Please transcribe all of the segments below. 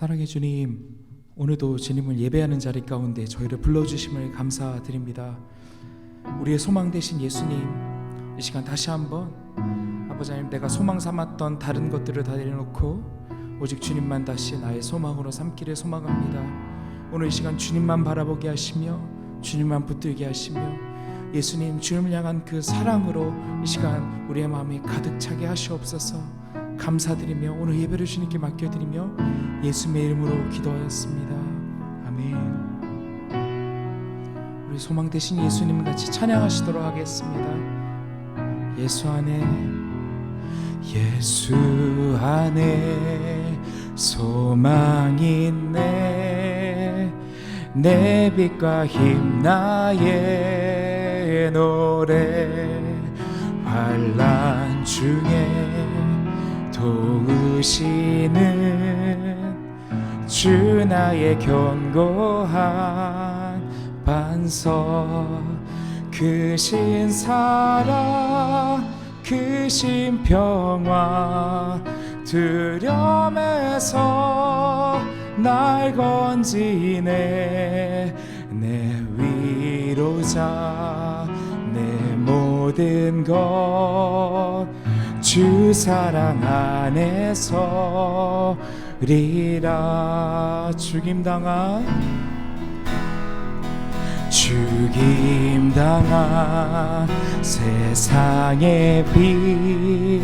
사랑의 주님, 오늘도 주님을 예배하는 자리 가운데 저희를 불러주심을 감사드립니다. 우리의 소망 되신 예수님, 이 시간 다시 한번 아버지 하나님, 내가 소망 삼았던 다른 것들을 다 내려놓고 오직 주님만 다시 나의 소망으로 삼기를 소망합니다. 오늘 이 시간 주님만 바라보게 하시며 주님만 붙들게 하시며 예수님, 주님을 향한 그 사랑으로 이 시간 우리의 마음이 가득 차게 하시옵소서. 감사드리며 오늘 예배를 주님께 맡겨드리며 예수님의 이름으로 기도하였습니다. 아멘. 우리 소망 되신 예수님 같이 찬양하시도록 하겠습니다. 예수 안에, 예수 안에 소망이 있네. 내 빛과 힘 나의 노래, 환난 중에 도우시는 주 나의 견고한 반석, 크신 사랑 크신 평화 두려움에서 날 건지네. 내 위로자 내 모든 것 주 사랑 안에서 리라. 죽임당한 세상의 빛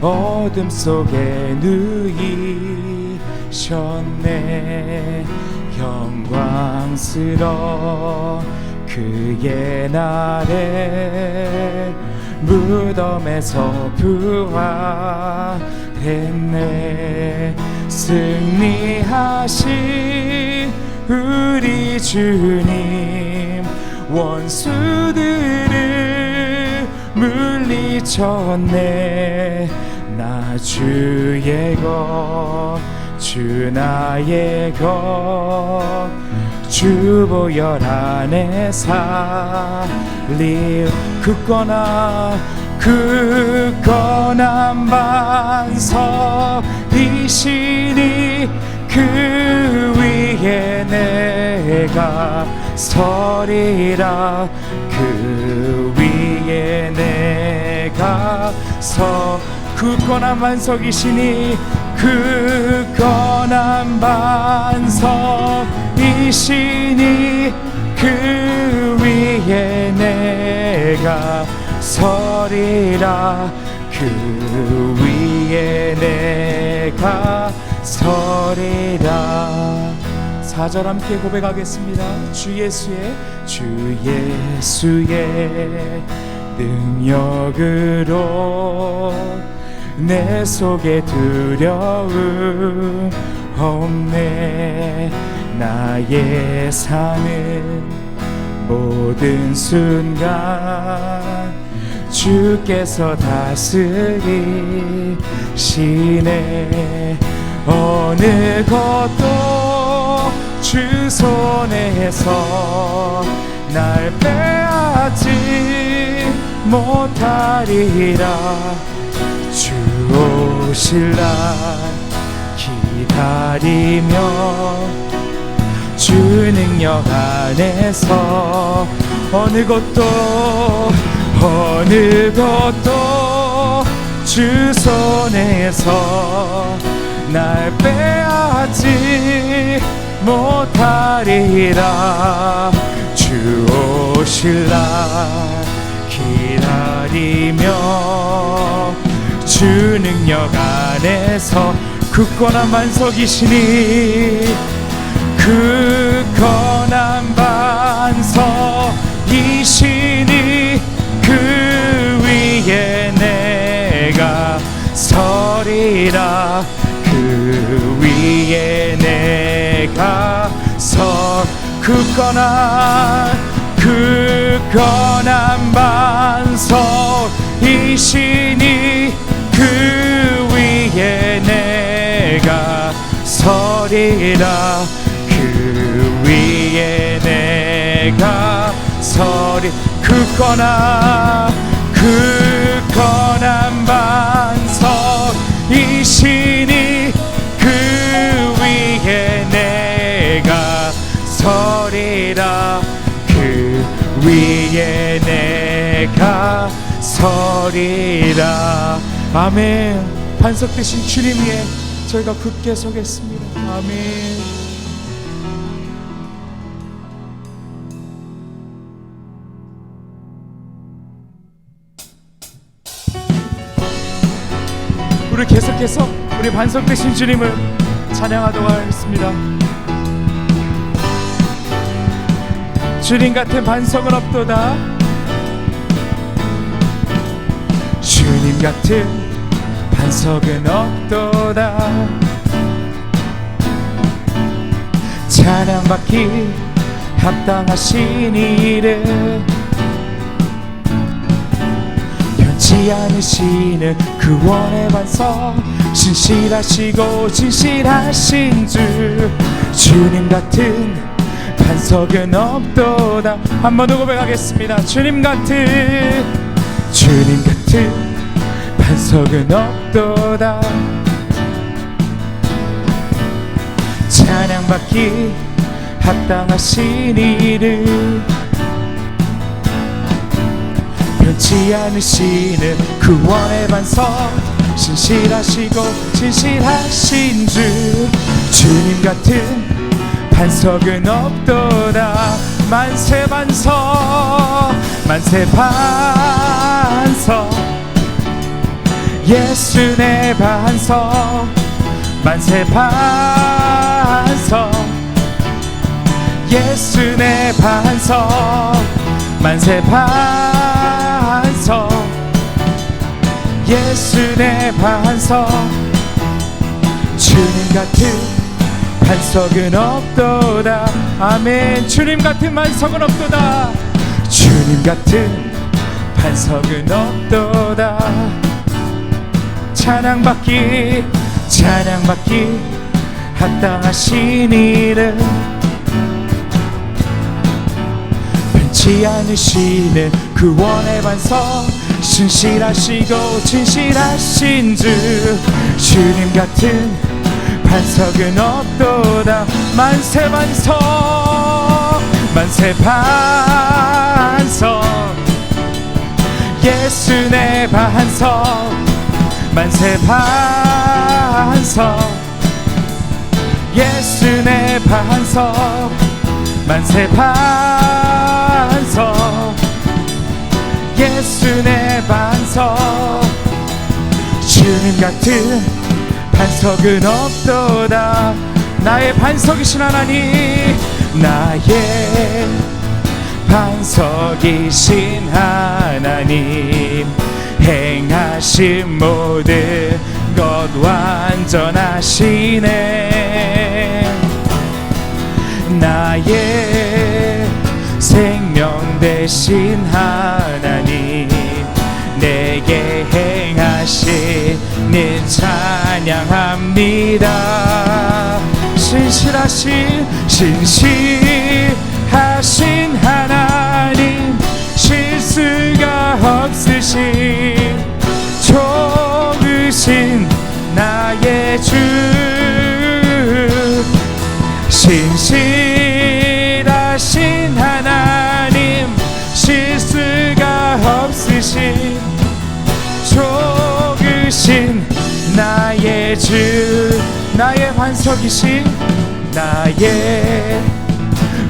어둠 속에 누이셨네. 영광스러운 그의 날에 무덤에서 부활했네. 승리하신 우리 주님, 원수들을 물리쳤네. 나 주의 것, 주 나의 것, 주 보혈 안에 살리. 굳건한 반석이시니 그 위에 내가 서리라. 그 위에 내가 굳건한 반석이시니, 굳건한 반석이시니 그 위에 내가 서리라. 그 위에 내가 서리라. 4절 함께 고백하겠습니다. 주 예수의 능력으로 내 속에 두려움 없네. 나의 사는 모든 순간 주께서 다스리시네. 어느 것도 주 손에서 날 빼앗지 못하리라. 주 오실 날 기다리며 주 능력 안에서 어느 것도 주 손에서 날 빼앗지 못하리라. 주 오실 날 기다리며 주 능력 안에서 굳건한 반석이시니, 굳건한 반석이시니 그 위에 내가 서리라. 그 위에 내가 굳건한 반석이시니 그 위에 내가 서리라. 그 위에 내가 굳건한 반석이시니 그 위에 위에 내가 서리라. 아멘. 반석 되신 주님 위에 저희가 굳게 서겠습니다. 아멘. 우리 계속해서 우리 반석 되신 주님을 찬양하도록 하겠습니다. 주님 같은 반석은 없도다. 주님 같은 반석은 없도다. 찬양받기 합당하신 이름, 변치 않으시는 그 원의 반석, 신실하시고 진실하신 주. 주님 같은 반석은 없도다. 한번 더 고백하겠습니다. 주님 같은 반석은 없도다. 찬양받기 합당하신 이름, 변치 않으시는 그 원의 반석, 신실하시고 진실하신 주. 주님 같은 반석은 없도다. 만세 반석, 만세 반석, 예수 내 반석. 만세 반석, 예수 내 반석. 만세 반석, 예수 내 반석. 주님 같은 반석은 없도다. 아멘. 주님 같은 반석은 없도다. 주님 같은 반석은 없도다. 찬양받기 합당하신 이름, 변치 않으시는 그 원의 반석, 신실하시고 진실하신 주. 주님 같은 반석은 없도다. 만세 반석, 만세 반석, 예수 내 반석. 만세 반석, 예수 내 반석. 만세 반석, 예수 내 반석. 주님 같은 반석은 없도다. 나의 반석이신 하나님, 나의 반석이신 하나님, 행하신 모든 것 완전하시네. 나의 생명 되신 하나님, 내게 행하시는 찬양합니다. 신실하신 하나님, 실수가 없으신 좋으신 나의 주. 신실하신 하나님, 실수가 없으신 좋으신 나의 주. 나의 반석이신, 나의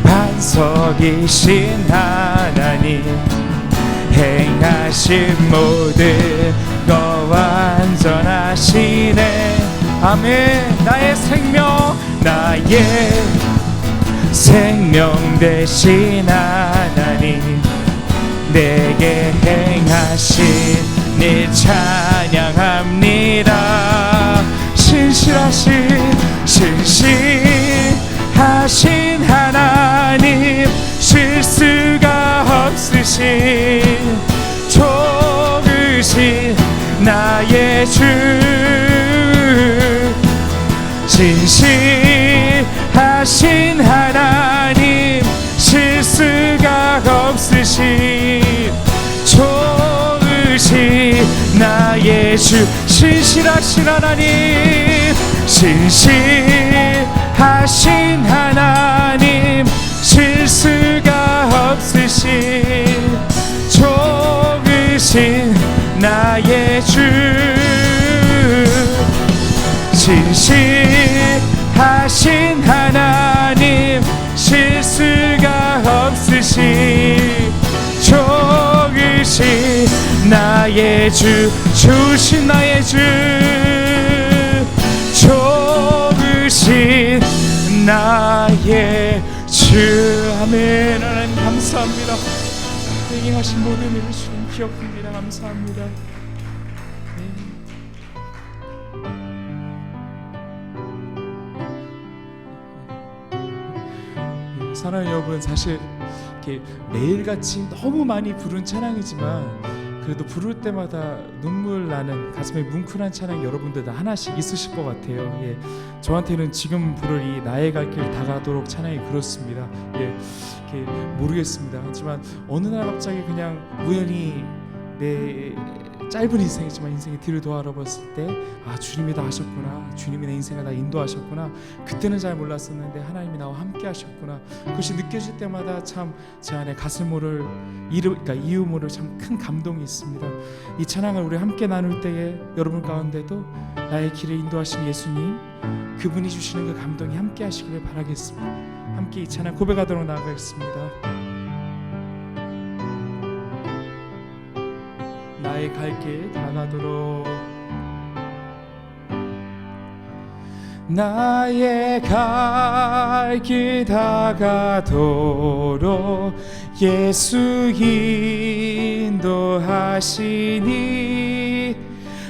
반석이신 하나님, 행하신 모든 것 완전하시네. 아멘. 나의 생명 되신 하나님, 내게 행하신 네 찬양합니다. 신실하신 하나님, 실수가 없으신 좋으신 나의 주. 신실하신 하나님, 실수가 없으신 좋으신 나의 주. 신실하신 하나님, 신실하신 하나님, 실수가 없으신 적으신 나의 주, 진실하신 하나님, 실수가 없으신 좋으신 나의 주, 좋으신 나의 주, 좋으신 나의 주. 아멘. 하나님 감사합니다. 행하신 모든 일을 주님 기억합니다. 감사합니다. 사랑하는 여러분, 사실 이렇게 매일같이 너무 많이 부른 찬양이지만 그래도 부를 때마다 눈물 나는, 가슴에 뭉클한 찬양 여러분들 다 하나씩 있으실 것 같아요. 예, 저한테는 지금 부를 이 나의 갈 길 다가도록 찬양이 그렇습니다. 예, 이렇게 모르겠습니다. 하지만 어느 날 갑자기 그냥 우연히 내 짧은 인생이지만 인생의 뒤를 돌아봤을 때, 아, 주님이 다 하셨구나, 주님이 내 인생을 다 인도하셨구나, 그때는 잘 몰랐었는데 하나님이 나와 함께 하셨구나, 그것이 느껴질 때마다 참 제 안에 가슴 모를 이유 모를 참 큰 감동이 있습니다. 이 찬양을 우리 함께 나눌 때에 여러분 가운데도 나의 길을 인도하신 예수님, 그분이 주시는 그 감동이 함께 하시기를 바라겠습니다. 함께 이 찬양 고백하도록 나아가겠습니다. 나의 갈 길 다가도록, 나의 갈 길 다가도록 예수 인도하시니,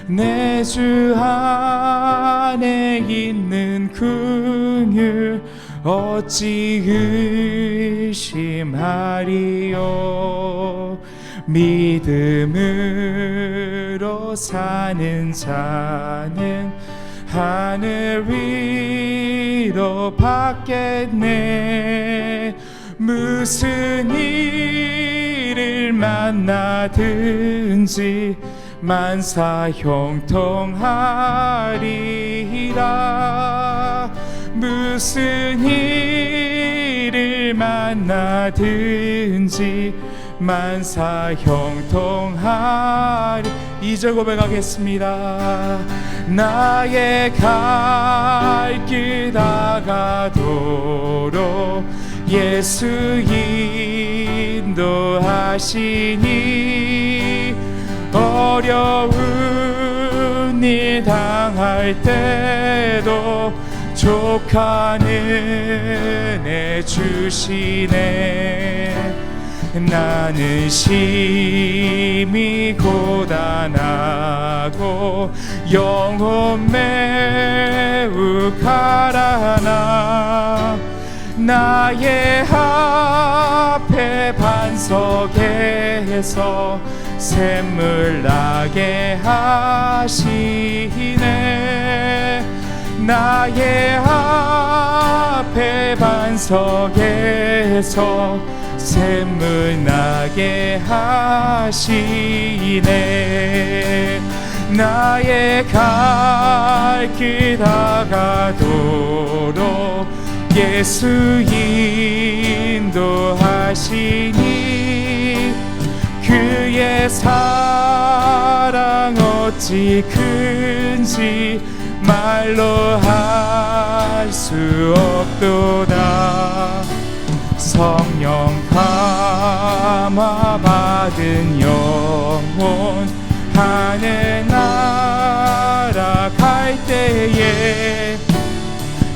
내 주 안에 있는 긍휼 어찌 의심하리요. 믿음으로 사는 자는 하늘 위로 받겠네. 무슨 일을 만나든지 만사 형통하리라. 무슨 일을 만나든지 만사 형통하리. 2절 고백하겠습니다. 나의 갈 길 다가도록 예수 인도하시니, 어려운 일 당할 때도 족한 은혜 주시네. 나는 심히 고단하고 영혼 매우 가라나, 나의 앞에 반석에서 샘물 나게 하시네. 나의 앞에 반석에서 샘물 나게 하시네. 나의 갈 길 다가도록 예수 인도하시니, 그의 사랑 어찌 큰지 말로 할 수 없도다. 성령 감화 받은 영혼 하늘 날아갈 때에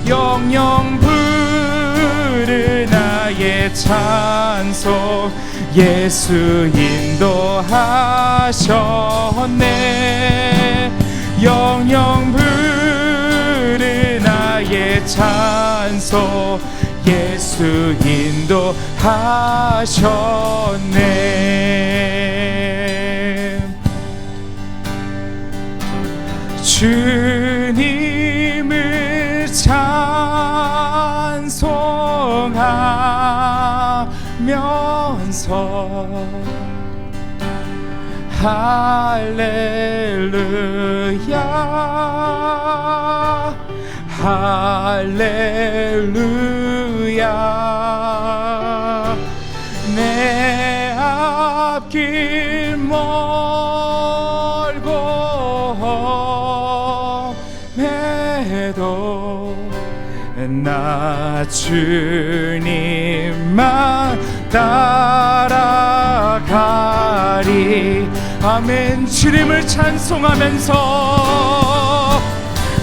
영영 부르 나의 찬송, 예수 인도하셨네. 영영 부르 나의 찬송, 예수 인도하셨네. 주님을 찬송하면서 할렐루야 할렐루야. 내 앞길 나 주님만 따라가리. 아멘. 주님을 찬송하면서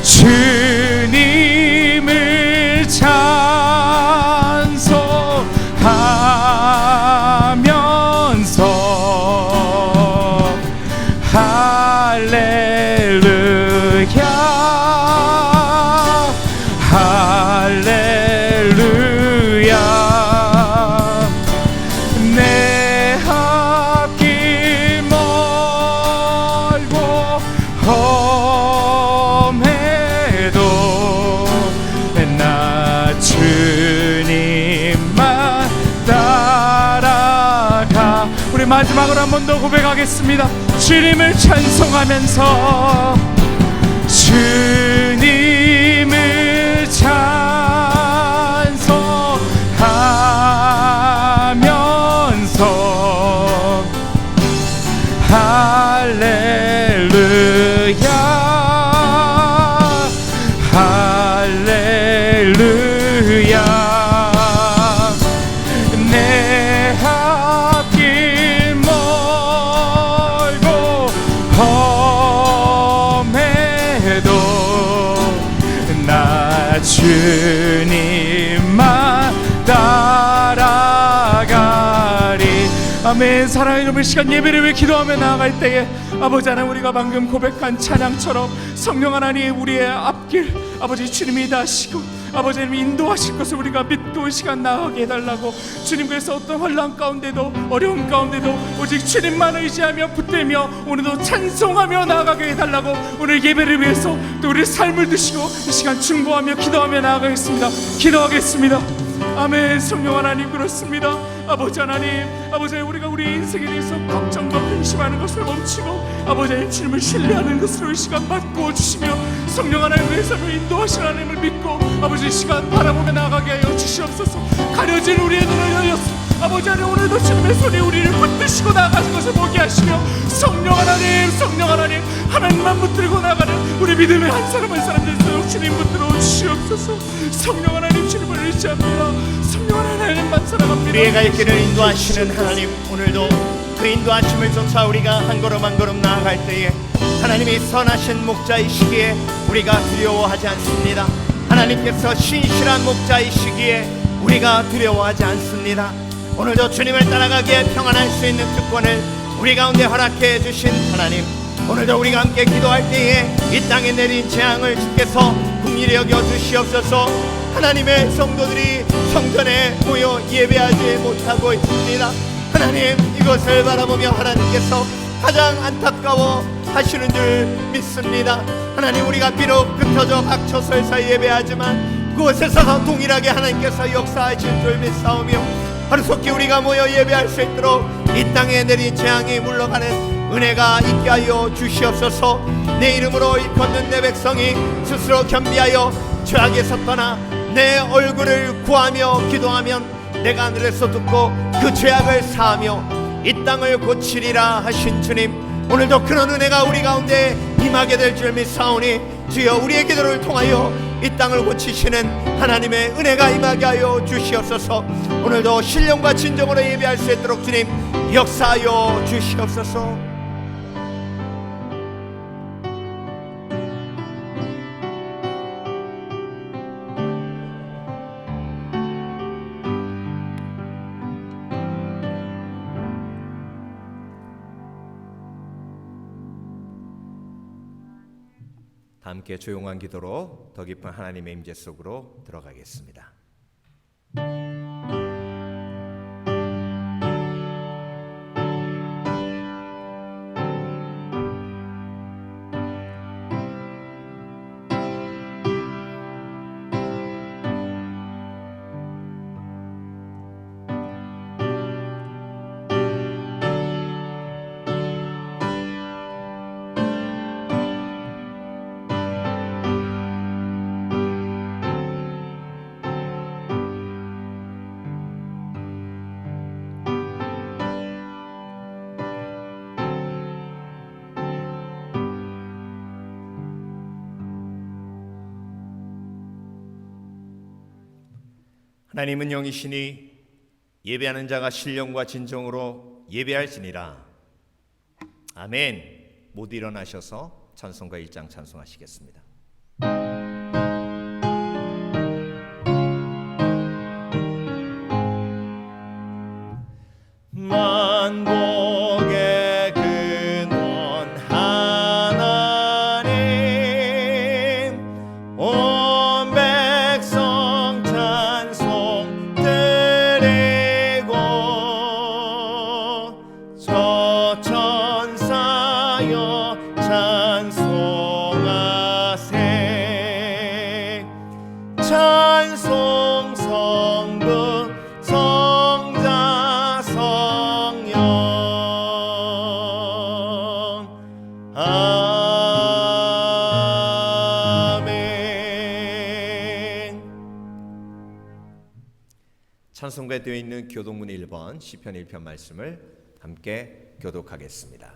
주님을 찬송하면서 할렐루야 할렐루야. 내 앞길 멀고 험해도 나 주님만 따라가. 우리 마지막으로 한 번 더 고백하겠습니다. 주님을 찬송하면서 주님을 찬송하면서 할렐루야 할렐루야. 내 앞길 멀고 험해도 나 주님만 따라가리. 아멘. 사랑하는 여러분, 시간 예배를 위해 기도하며 나아갈 때에 아버지 하나님, 우리가 방금 고백한 찬양처럼 성령 하나님 우리의 앞길 아버지 주님이 다시고 아버지 하나님 인도하실 것을 우리가 믿고 이 시간 나아가게 해달라고. 주님, 그래서 어떤 혼란 가운데도 어려움 가운데도 오직 주님만 의지하며 붙들며 오늘도 찬송하며 나아가게 해달라고. 오늘 예배를 위해서 또 우리의 삶을 드시고 이 시간 중보하며 기도하며 나아가겠습니다. 기도하겠습니다. 아멘. 성령 하나님, 그렇습니다. 아버지 하나님, 아버지 하나님, 우리가 우리 인생에 대해서 걱정과 근심하는 것을 멈추고 아버지 하나님 주님을 신뢰하는 것으로 이 시간 바꾸어 주시며 성령 하나님 우리의 삶을 인도하시는 하나님을 믿고 아버지 이 시간 바라보며 나가게 하여 주시옵소서. 가려진 우리의 눈을 열렸소. 아버지 하나님, 오늘도 주님의 손이 우리를 붙드시고 나가신 것을 보게 하시며 성령 하나님, 성령 하나님, 하나님만 붙들고 나가는 우리 믿음의 한 사람 한 사람 되도록 주님 붙들어 주시옵소서. 성령 하나님, 주님을 의지합니다. 성령 하나님만 사랑합니다. 우리의 갈 길을 인도하시는 하나님, 오늘도 그 인도하심을 쫓아 우리가 한 걸음 한 걸음 나아갈 때에 하나님이 선하신 목자이시기에 우리가 두려워하지 않습니다. 하나님께서 신실한 목자이시기에 우리가 두려워하지 않습니다. 오늘도 주님을 따라가기에 평안할 수 있는 특권을 우리 가운데 허락해 주신 하나님, 오늘도 우리가 함께 기도할 때에 이 땅에 내린 재앙을 주께서 긍휼히 여겨 주시옵소서. 하나님의 성도들이 성전에 모여 예배하지 못하고 있습니다. 하나님, 이것을 바라보며 하나님께서 가장 안타까워 하시는 줄 믿습니다. 하나님, 우리가 비록 흩어져 각처서에서 예배하지만 그곳에서 동일하게 하나님께서 역사하실 줄 믿사오며 하루속히 우리가 모여 예배할 수 있도록 이 땅에 내린 재앙이 물러가는 은혜가 있게 하여 주시옵소서. 내 이름으로 일컫는 내 백성이 스스로 겸비하여 죄악에서 떠나 내 얼굴을 구하며 기도하면 내가 하늘에서 듣고 그 죄악을 사하며 이 땅을 고치리라 하신 주님, 오늘도 그런 은혜가 우리 가운데 임하게 될 줄 믿사오니 주여, 우리의 기도를 통하여 이 땅을 고치시는 하나님의 은혜가 임하게 하여 주시옵소서. 오늘도 신령과 진정으로 예배할 수 있도록 주님 역사하여 주시옵소서. 함께 조용한 기도로 더 깊은 하나님의 임재 속으로 들어가겠습니다. 하나님은 영이시니 예배하는 자가 신령과 진정으로 예배할지니라. 아멘. 모두 일어나셔서 찬송가 1장 찬송하시겠습니다. 만복의 근원 하나님, 온 백성 찬송 드리고 저 천사여 찬송하세. 찬송 성부 성자 성령 아멘. 찬송가에 되어 있는 교독문 1번 시편 1편 말씀을 함께 교독하겠습니다.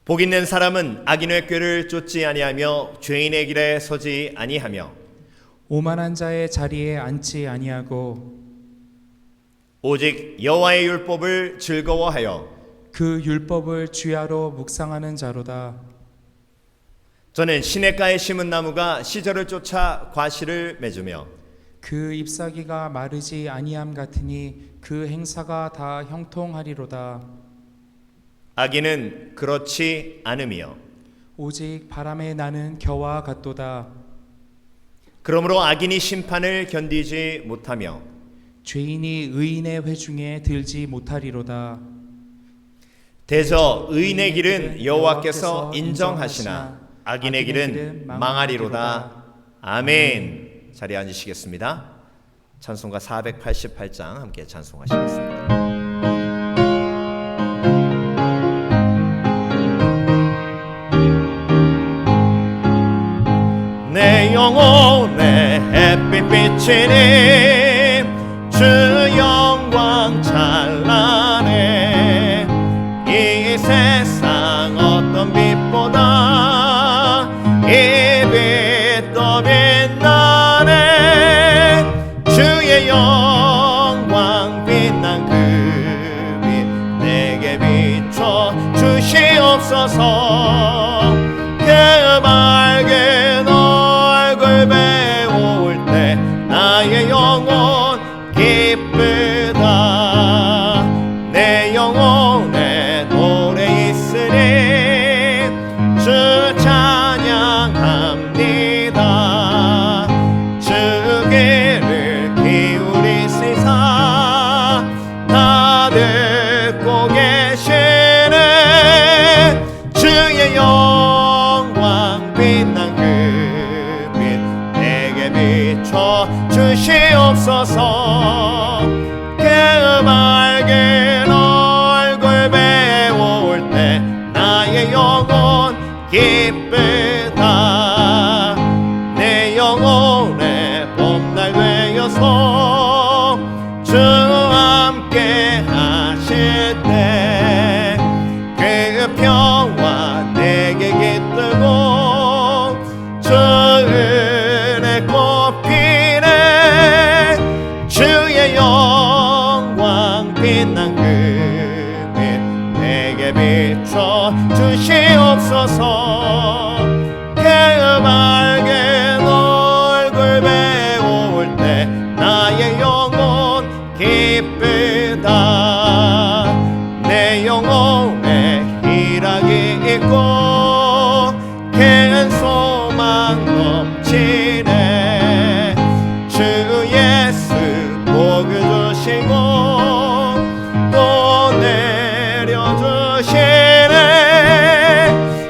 복 있는 사람은 악인의 꾀를 쫓지 아니하며 죄인의 길에 서지 아니하며 오만한 자의 자리에 앉지 아니하고 오직 여호와의 율법을 즐거워하여 그 율법을 주야로 묵상하는 자로다. 저는 시냇가에 심은 나무가 시절을 쫓아 과실을 맺으며 그 잎사귀가 마르지 아니함 같으니 그 행사가 다 형통하리로다. 악인은 그렇지 않으며 오직 바람에 나는 겨와 같도다. 그러므로 악인이 심판을 견디지 못하며 죄인이 의인의 회중에 들지 못하리로다. 대저 의인의 길은 여호와께서 인정하시나 악인의 길은 망하리로다. 아멘. 자리에 앉으시겠습니다. 찬송가 488장 함께 찬송하시겠습니다. 내 영혼에 햇빛 비치니 주 영광 찬란해. 이 세상 어떤 빛보다 이 빛 더 빛나네. 주의 영광 빛난 그 빛 내게 비춰 주시옵소서. 그 맑은 얼굴 배울 때 나의 영혼 기쁘다. 내 영혼에 노래 있으니 주 찬양합니다. 주 귀를 기울이시사 다 듣고 계시네. 주의 영광 빛난 그 빛 내게 비춰 주시옵소서. 그 맑은 얼굴 배울 때 나의 영혼 기쁘다. 내 영혼에 봄날 되어서 주 함께 하실 때 그 평화 내게 깃들고 주 은혜 꽃피네. 주의 영광 빛난 그 빛 내게 비춰 주시옵소서. 그 맑은 얼굴 배울 때 나의 영혼 기쁘다. 내 영혼에 희락이 있고 큰 소망 넘치네. 주 예수 복을 주시고 또 내려주시네.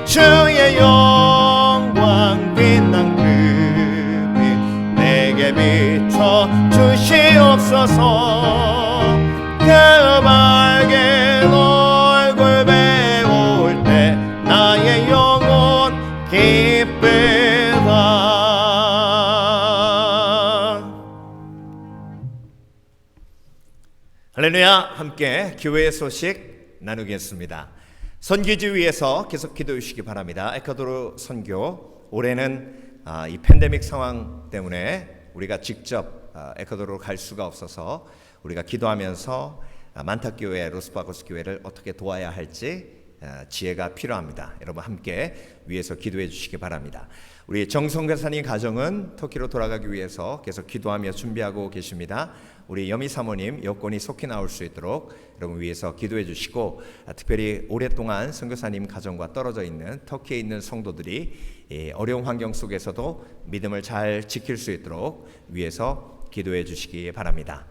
주의 영광 빛난 그 빛 내게 비춰 주시옵소서. 그 맑은 얼굴 배울 때 나의 영혼 기쁘다. 할렐루야. 함께 교회의 소식 나누겠습니다. 선교지 위해서 계속 기도해 주시기 바랍니다. 에콰도르 선교 올해는 이 팬데믹 상황 때문에 우리가 직접 에콰도르로 갈 수가 없어서 우리가 기도하면서 만탁교회, 로스바고스 교회를 어떻게 도와야 할지 지혜가 필요합니다. 여러분 함께 위해서 기도해 주시기 바랍니다. 우리 정성교사님 가정은 터키로 돌아가기 위해서 계속 기도하며 준비하고 계십니다. 우리 여미 사모님 여권이 속히 나올 수 있도록 여러분 위해서 기도해 주시고, 특별히 오랫동안 선교사님 가정과 떨어져 있는 터키에 있는 성도들이 어려운 환경 속에서도 믿음을 잘 지킬 수 있도록 위해서 기도해 주시기 바랍니다.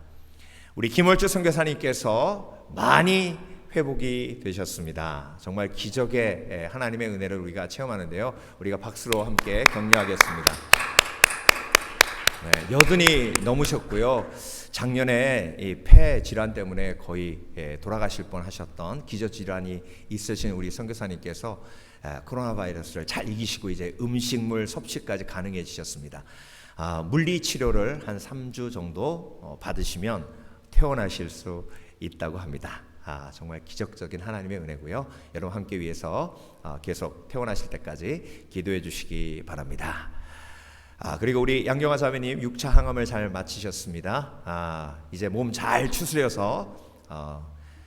우리 김월주 선교사님께서 많이 회복이 되셨습니다. 정말 기적의 하나님의 은혜를 우리가 체험하는데요. 우리가 박수로 함께 격려하겠습니다. 네, 여든이 넘으셨고요. 작년에 이 폐 질환 때문에 거의 돌아가실 뻔하셨던 기저 질환이 있으신 우리 선교사님께서 코로나 바이러스를 잘 이기시고 이제 음식물 섭취까지 가능해지셨습니다. 물리 치료를 한 3주 정도 받으시면 퇴원하실 수 있다고 합니다. 정말 기적적인 하나님의 은혜고요. 여러분 함께 위해서 계속 퇴원하실 때까지 기도해 주시기 바랍니다. 그리고 우리 양경화 자매님 6차 항암을 잘 마치셨습니다. 이제 몸 잘 추스려서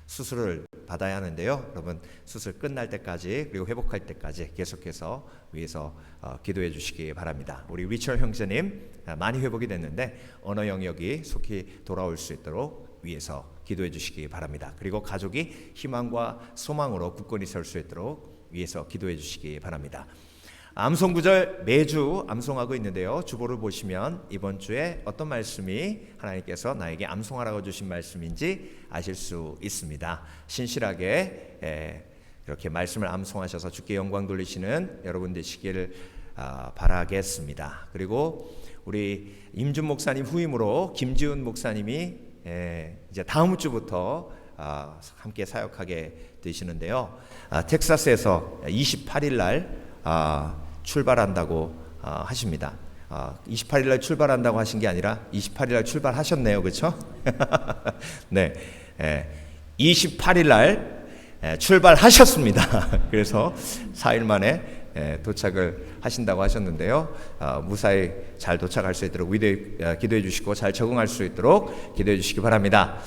수술을 받아야 하는데요. 여러분 수술 끝날 때까지 그리고 회복할 때까지 계속해서 위해서 기도해 주시기 바랍니다. 우리 리처 형제님 많이 회복이 됐는데 언어 영역이 속히 돌아올 수 있도록 위해서 기도해 주시기 바랍니다. 그리고 가족이 희망과 소망으로 굳건히 설 수 있도록 위해서 기도해 주시기 바랍니다. 암송 구절 매주 암송하고 있는데요. 주보를 보시면 이번 주에 어떤 말씀이 하나님께서 나에게 암송하라고 주신 말씀인지 아실 수 있습니다. 신실하게 그렇게 말씀을 암송하셔서 주께 영광 돌리시는 여러분 되시기를 바라겠습니다. 그리고 우리 임준 목사님 후임으로 김지훈 목사님이 이제 다음 주부터 함께 사역하게 되시는데요. 텍사스에서 28일 날 출발한다고 하십니다. 28일 날 출발한다고 하신 게 아니라 28일 날 출발하셨네요, 그렇죠? 네, 28일 날 출발하셨습니다. 그래서 4일 만에 도착을 하신다고 하셨는데요. 무사히 잘 도착할 수 있도록 기도해 주시고 잘 적응할 수 있도록 기도해 주시기 바랍니다.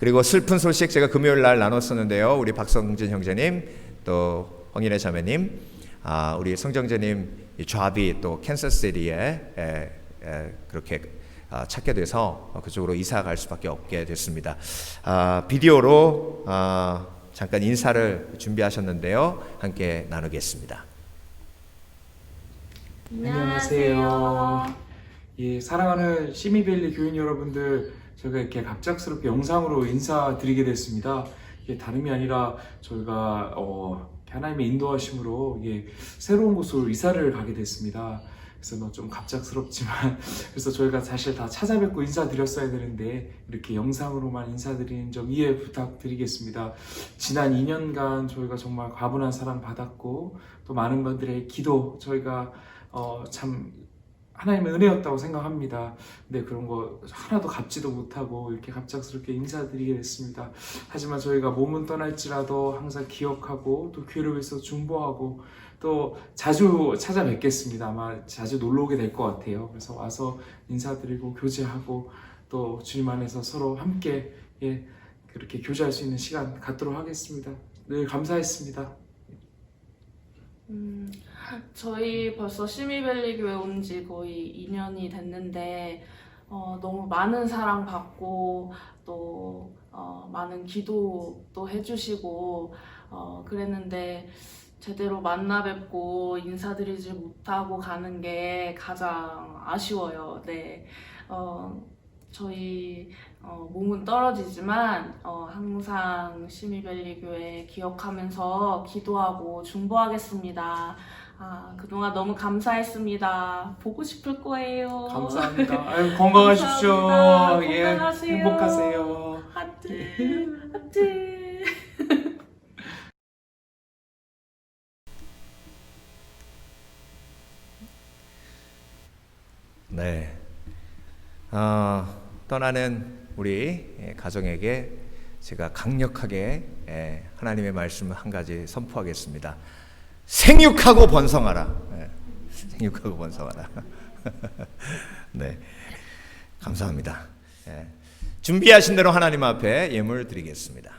그리고 슬픈 소식 제가 금요일 날 나눴었는데요. 우리 박성진 형제님 또 황인혜 자매님, 우리 성정재님 좌비 또 캔서스시티에 그렇게 찾게 돼서 그쪽으로 이사 갈 수밖에 없게 됐습니다. 비디오로 잠깐 인사를 준비하셨는데요. 함께 나누겠습니다. 안녕하세요. 예, 사랑하는 시미밸리 교인 여러분들, 저희가 이렇게 갑작스럽게 영상으로 인사드리게 됐습니다. 이게 다름이 아니라 저희가 하나님의 인도하심으로 새로운 곳으로 이사를 가게 됐습니다. 그래서 좀 갑작스럽지만 그래서 저희가 사실 다 찾아뵙고 인사드렸어야 되는데 이렇게 영상으로만 인사드리는 점 이해 부탁드리겠습니다. 지난 2년간 저희가 정말 과분한 사랑 받았고 또 많은 분들의 기도 저희가 참 하나님의 은혜였다고 생각합니다. 근데 그런 거 하나도 갚지도 못하고 이렇게 갑작스럽게 인사드리게 됐습니다. 하지만 저희가 몸은 떠날지라도 항상 기억하고 또 교회를 위해서 중보하고 또 자주 찾아뵙겠습니다. 아마 자주 놀러 오게 될 것 같아요. 그래서 와서 인사드리고 교제하고 또 주님 안에서 서로 함께 그렇게 교제할 수 있는 시간 갖도록 하겠습니다. 늘 감사했습니다. 저희 벌써 시미밸리 교회 온 지 거의 2년이 됐는데 너무 많은 사랑 받고 또 많은 기도도 해주시고 그랬는데 제대로 만나 뵙고 인사드리지 못하고 가는 게 가장 아쉬워요. 네. 저희 몸은 떨어지지만 항상 시미밸리 교회 기억하면서 기도하고 중보하겠습니다. 그동안 너무 감사했습니다. 보고 싶을 거예요. 감사합니다. 아유, 건강하십시오. 건강하세요. 행복하세요. 하트 하트. 네. 떠나는 우리 가정에게 제가 강력하게 하나님의 말씀을 한 가지 선포하겠습니다. 생육하고 번성하라. 생육하고 번성하라. 네. 감사합니다. 예. 준비하신 대로 하나님 앞에 예물 드리겠습니다.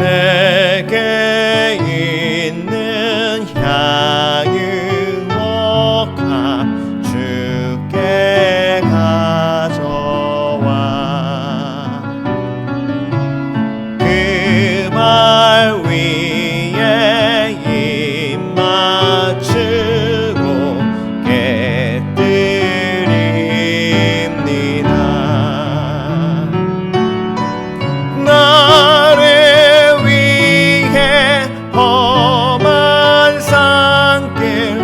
내게 있는 향유옥화 주께 가져와 그 말 위에 입 맞추고 깨뜨립니다. 나를 위해 험한 산길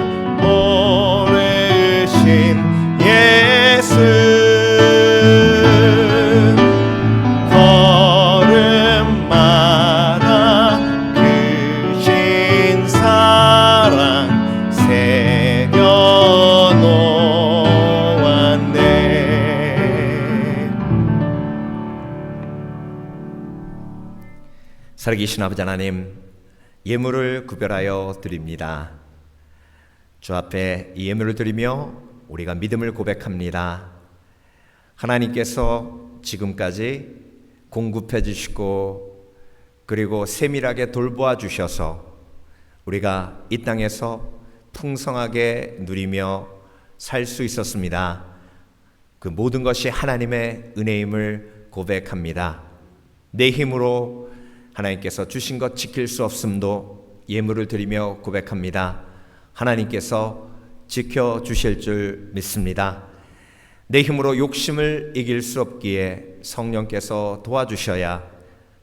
오르신 예수 걸음마다 크신 사랑 새겨놓았네. 살아계신 아버지 하나님, 예물을 구별하여 드립니다. 주 앞에 이 예물을 드리며 우리가 믿음을 고백합니다. 하나님께서 지금까지 공급해 주시고 그리고 세밀하게 돌보아 주셔서 우리가 이 땅에서 풍성하게 누리며 살 수 있었습니다. 그 모든 것이 하나님의 은혜임을 고백합니다. 내 힘으로 하나님께서 주신 것 지킬 수 없음도 예물을 드리며 고백합니다. 하나님께서 지켜주실 줄 믿습니다. 내 힘으로 욕심을 이길 수 없기에 성령께서 도와주셔야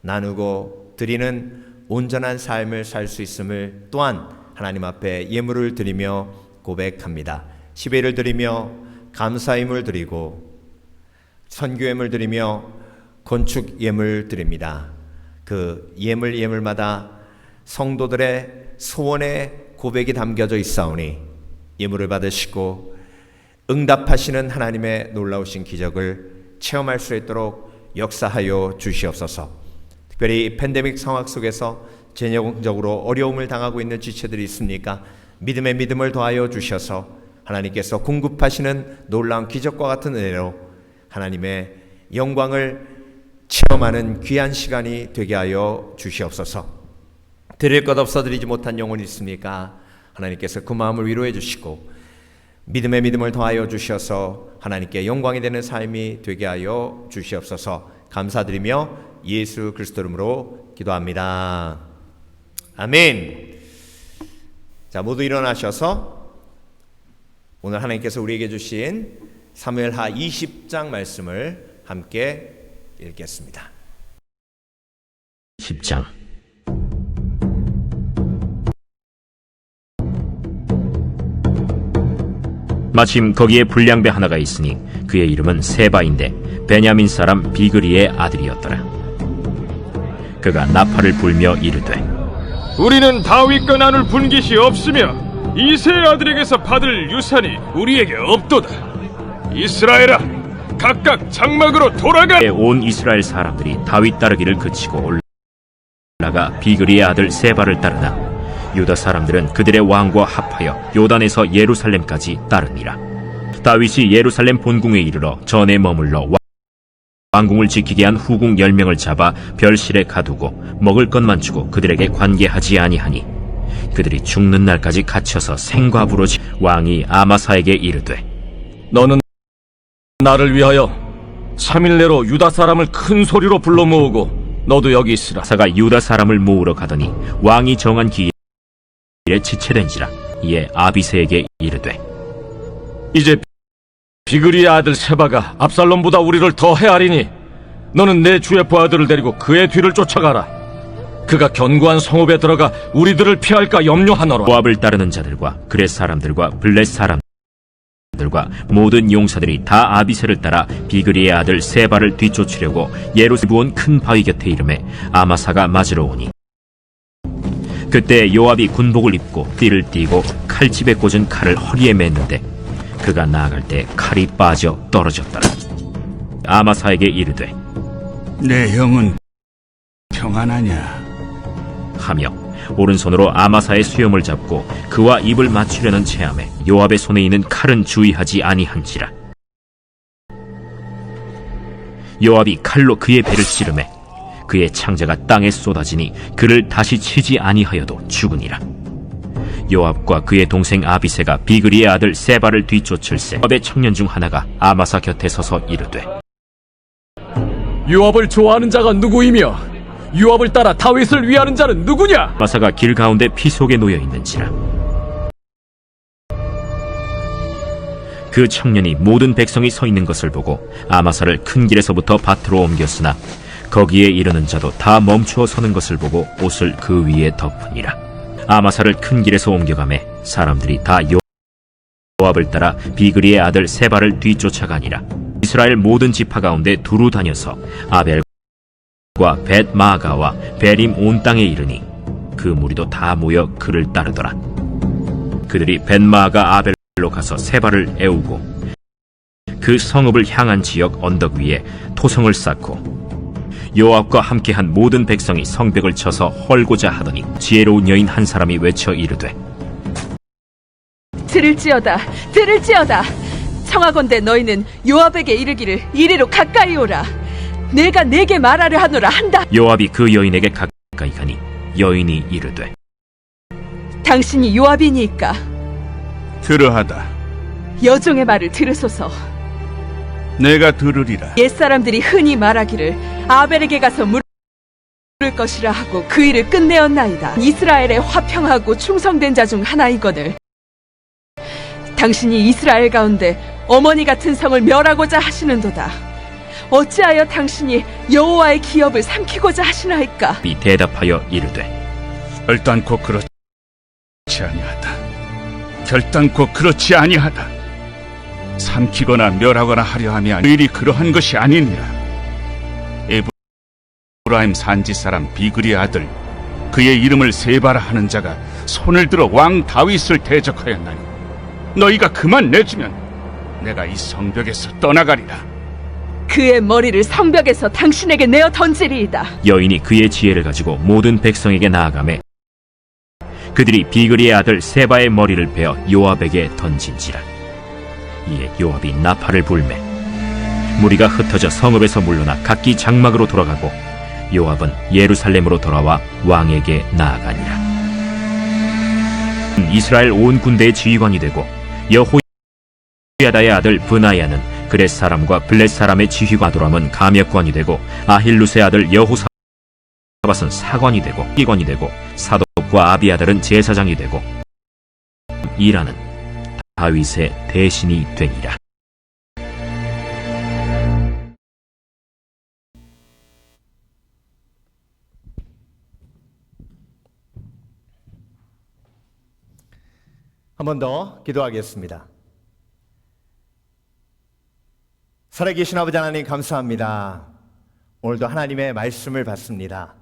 나누고 드리는 온전한 삶을 살 수 있음을 또한 하나님 앞에 예물을 드리며 고백합니다. 시배를 드리며 감사임을 드리고 선교예물 드리며 건축 예물 드립니다. 그 예물마다 성도들의 소원의 고백이 담겨져 있사오니 예물을 받으시고 응답하시는 하나님의 놀라우신 기적을 체험할 수 있도록 역사하여 주시옵소서. 특별히 팬데믹 상황 속에서 재정적으로 어려움을 당하고 있는 지체들이 있습니까? 믿음의 믿음을 더하여 주셔서 하나님께서 공급하시는 놀라운 기적과 같은 은혜로 하나님의 영광을 체험하는 귀한 시간이 되게 하여 주시옵소서. 드릴 것 없어 드리지 못한 영혼이 있습니까? 하나님께서 그 마음을 위로해 주시고 믿음의 믿음을 더하여 주셔서 하나님께 영광이 되는 삶이 되게 하여 주시옵소서. 감사드리며 예수 그리스도 이름으로 기도합니다. 아멘. 자, 모두 일어나셔서 오늘 하나님께서 우리에게 주신 사무엘하 20장 말씀을 함께 읽겠습니다. 10장. 마침 거기에 불량배 하나가 있으니 그의 이름은 세바인데 베냐민 사람 비그리의 아들이었더라. 그가 나팔을 불며 이르되 우리는 다윗과 나눌 분깃이 없으며 이새의 아들에게서 받을 유산이 우리에게 없도다. 이스라엘아, 각각 장막으로 돌아가. 온 이스라엘 사람들이 다윗 따르기를 그치고 올라가 비그리의 아들 세바를 따르나 유다 사람들은 그들의 왕과 합하여 요단에서 예루살렘까지 따르니라. 다윗이 예루살렘 본궁에 이르러 전에 머물러 왕궁을 지키게 한 후궁 10명을 잡아 별실에 가두고 먹을 것만 주고 그들에게 관계하지 아니하니 그들이 죽는 날까지 갇혀서 생과부로 왕이 아마사에게 이르되 너는 나를 위하여 3일 내로 유다 사람을 큰 소리로 불러 모으고 너도 여기 있으라. 아마사가 유다 사람을 모으러 가더니 왕이 정한 기일에 지체된지라. 이에 아비새에게 이르되 이제 비그리의 아들 세바가 압살롬보다 우리를 더 헤아리니 너는 내 주의 부하들을 데리고 그의 뒤를 쫓아가라. 그가 견고한 성읍에 들어가 우리들을 피할까 염려하노라. 모압을 따르는 자들과 그렛 사람들과 블렛 사람들과 모든 용사들이 다 아비새를 따라 비그리의 아들 세바를 뒤쫓으려고 예루살렘 부은 큰 바위 곁에 이르매 아마사가 맞으러 오니 그때 요압이 군복을 입고 띠를 띠고 칼집에 꽂은 칼을 허리에 맸는데 그가 나아갈 때 칼이 빠져 떨어졌더라. 아마사에게 이르되 내 영은 평안하냐? 하며 오른손으로 아마사의 수염을 잡고 그와 입을 맞추려는 체함에 요압의 손에 있는 칼은 주의하지 아니한지라. 요압이 칼로 그의 배를 찌르매 그의 창자가 땅에 쏟아지니 그를 다시 치지 아니하여도 죽으니라. 요압과 그의 동생 아비새가 비그리의 아들 세바를 뒤쫓을새 요압의 청년 중 하나가 아마사 곁에 서서 이르되 요압을 좋아하는 자가 누구이며 요압을 따라 다윗을 위하는 자는 누구냐? 아마사가 길 가운데 피 속에 놓여 있는지라. 그 청년이 모든 백성이 서 있는 것을 보고 아마사를 큰 길에서부터 밭으로 옮겼으나 거기에 이르는 자도 다 멈추어 서는 것을 보고 옷을 그 위에 덮으니라. 아마사를 큰 길에서 옮겨가매 사람들이 다 요압을 따라 비그리의 아들 세바를 뒤쫓아가니라. 이스라엘 모든 지파 가운데 두루 다녀서 아벨과 벳마가와 베림 온 땅에 이르니 그 무리도 다 모여 그를 따르더라. 그들이 벳마가 아벨로 가서 세바를 애우고 그 성읍을 향한 지역 언덕 위에 토성을 쌓고 요압과 함께한 모든 백성이 성벽을 쳐서 헐고자 하더니 지혜로운 여인 한 사람이 외쳐 이르되 들을지어다 들을지어다 청하건대 너희는 요압에게 이르기를 이리로 가까이 오라 내가 내게 말하려 하노라 한다. 요압이 그 여인에게 가까이 가니 여인이 이르되 당신이 요압이니까 들으하다. 여종의 말을 들으소서. 내가 들으리라. 옛사람들이 흔히 말하기를 아벨에게 가서 물을 것이라 하고 그 일을 끝내었나이다. 이스라엘의 화평하고 충성된 자 중 하나이거늘 당신이 이스라엘 가운데 어머니 같은 성을 멸하고자 하시는도다. 어찌하여 당신이 여호와의 기업을 삼키고자 하시나이까? 이 대답하여 이르되 결단코 그렇지 아니하다. 결단코 그렇지 아니하다. 삼키거나 멸하거나 하려 하면 일이 그러한 것이 아니니라. 에브라임 산지 사람 비그리의 아들 그의 이름을 세바라 하는 자가 손을 들어 왕 다윗을 대적하였나니 너희가 그만 내주면 내가 이 성벽에서 떠나가리라. 그의 머리를 성벽에서 당신에게 내어 던지리이다. 여인이 그의 지혜를 가지고 모든 백성에게 나아가매 그들이 비그리의 아들 세바의 머리를 베어 요압에게 던진지라. 이에 요압이 나팔을 불매 무리가 흩어져 성읍에서 물러나 각기 장막으로 돌아가고 요압은 예루살렘으로 돌아와 왕에게 나아가니라. 이스라엘 온 군대의 지휘관이 되고 여호야다의 아들 브나야는 그렛 사람과 블렛 사람의 지휘관 아도람은 감역관이 되고 아힐루스의 아들 여호사밧은 사관이 되고 기관이 되고 사독과 아비아달은 제사장이 되고 이라는 다윗의 대신이 되니라. 한 번 더 기도하겠습니다. 살아계신 아버지 하나님 감사합니다. 오늘도 하나님의 말씀을 받습니다.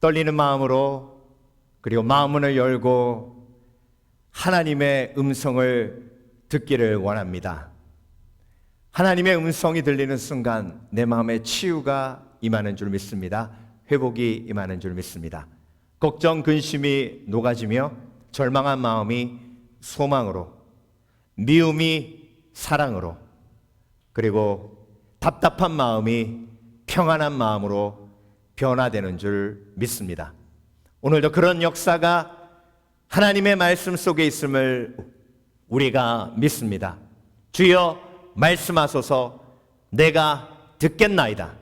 떨리는 마음으로 그리고 마음문을 열고 하나님의 음성을 듣기를 원합니다. 하나님의 음성이 들리는 순간 내 마음에 치유가 임하는 줄 믿습니다. 회복이 임하는 줄 믿습니다. 걱정, 근심이 녹아지며 절망한 마음이 소망으로, 미움이 사랑으로, 그리고 답답한 마음이 평안한 마음으로 변화되는 줄 믿습니다. 오늘도 그런 역사가 하나님의 말씀 속에 있음을 우리가 믿습니다. 주여 말씀하소서. 내가 듣겠나이다.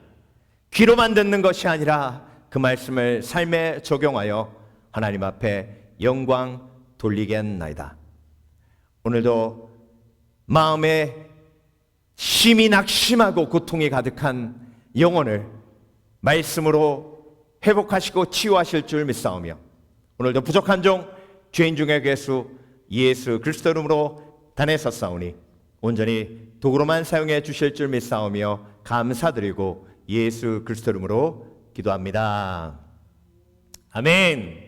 귀로만 듣는 것이 아니라 그 말씀을 삶에 적용하여 하나님 앞에 영광 돌리겠나이다. 오늘도 마음에 심히 낙심하고 고통이 가득한 영혼을 말씀으로 회복하시고 치유하실 줄 믿사오며 오늘도 부족한 종 죄인 중의 괴수 예수 그리스도 이름으로 단에섰사오니 온전히 도구로만 사용해 주실 줄 믿사오며 감사드리고 예수 그리스도 이름으로 기도합니다. 아멘.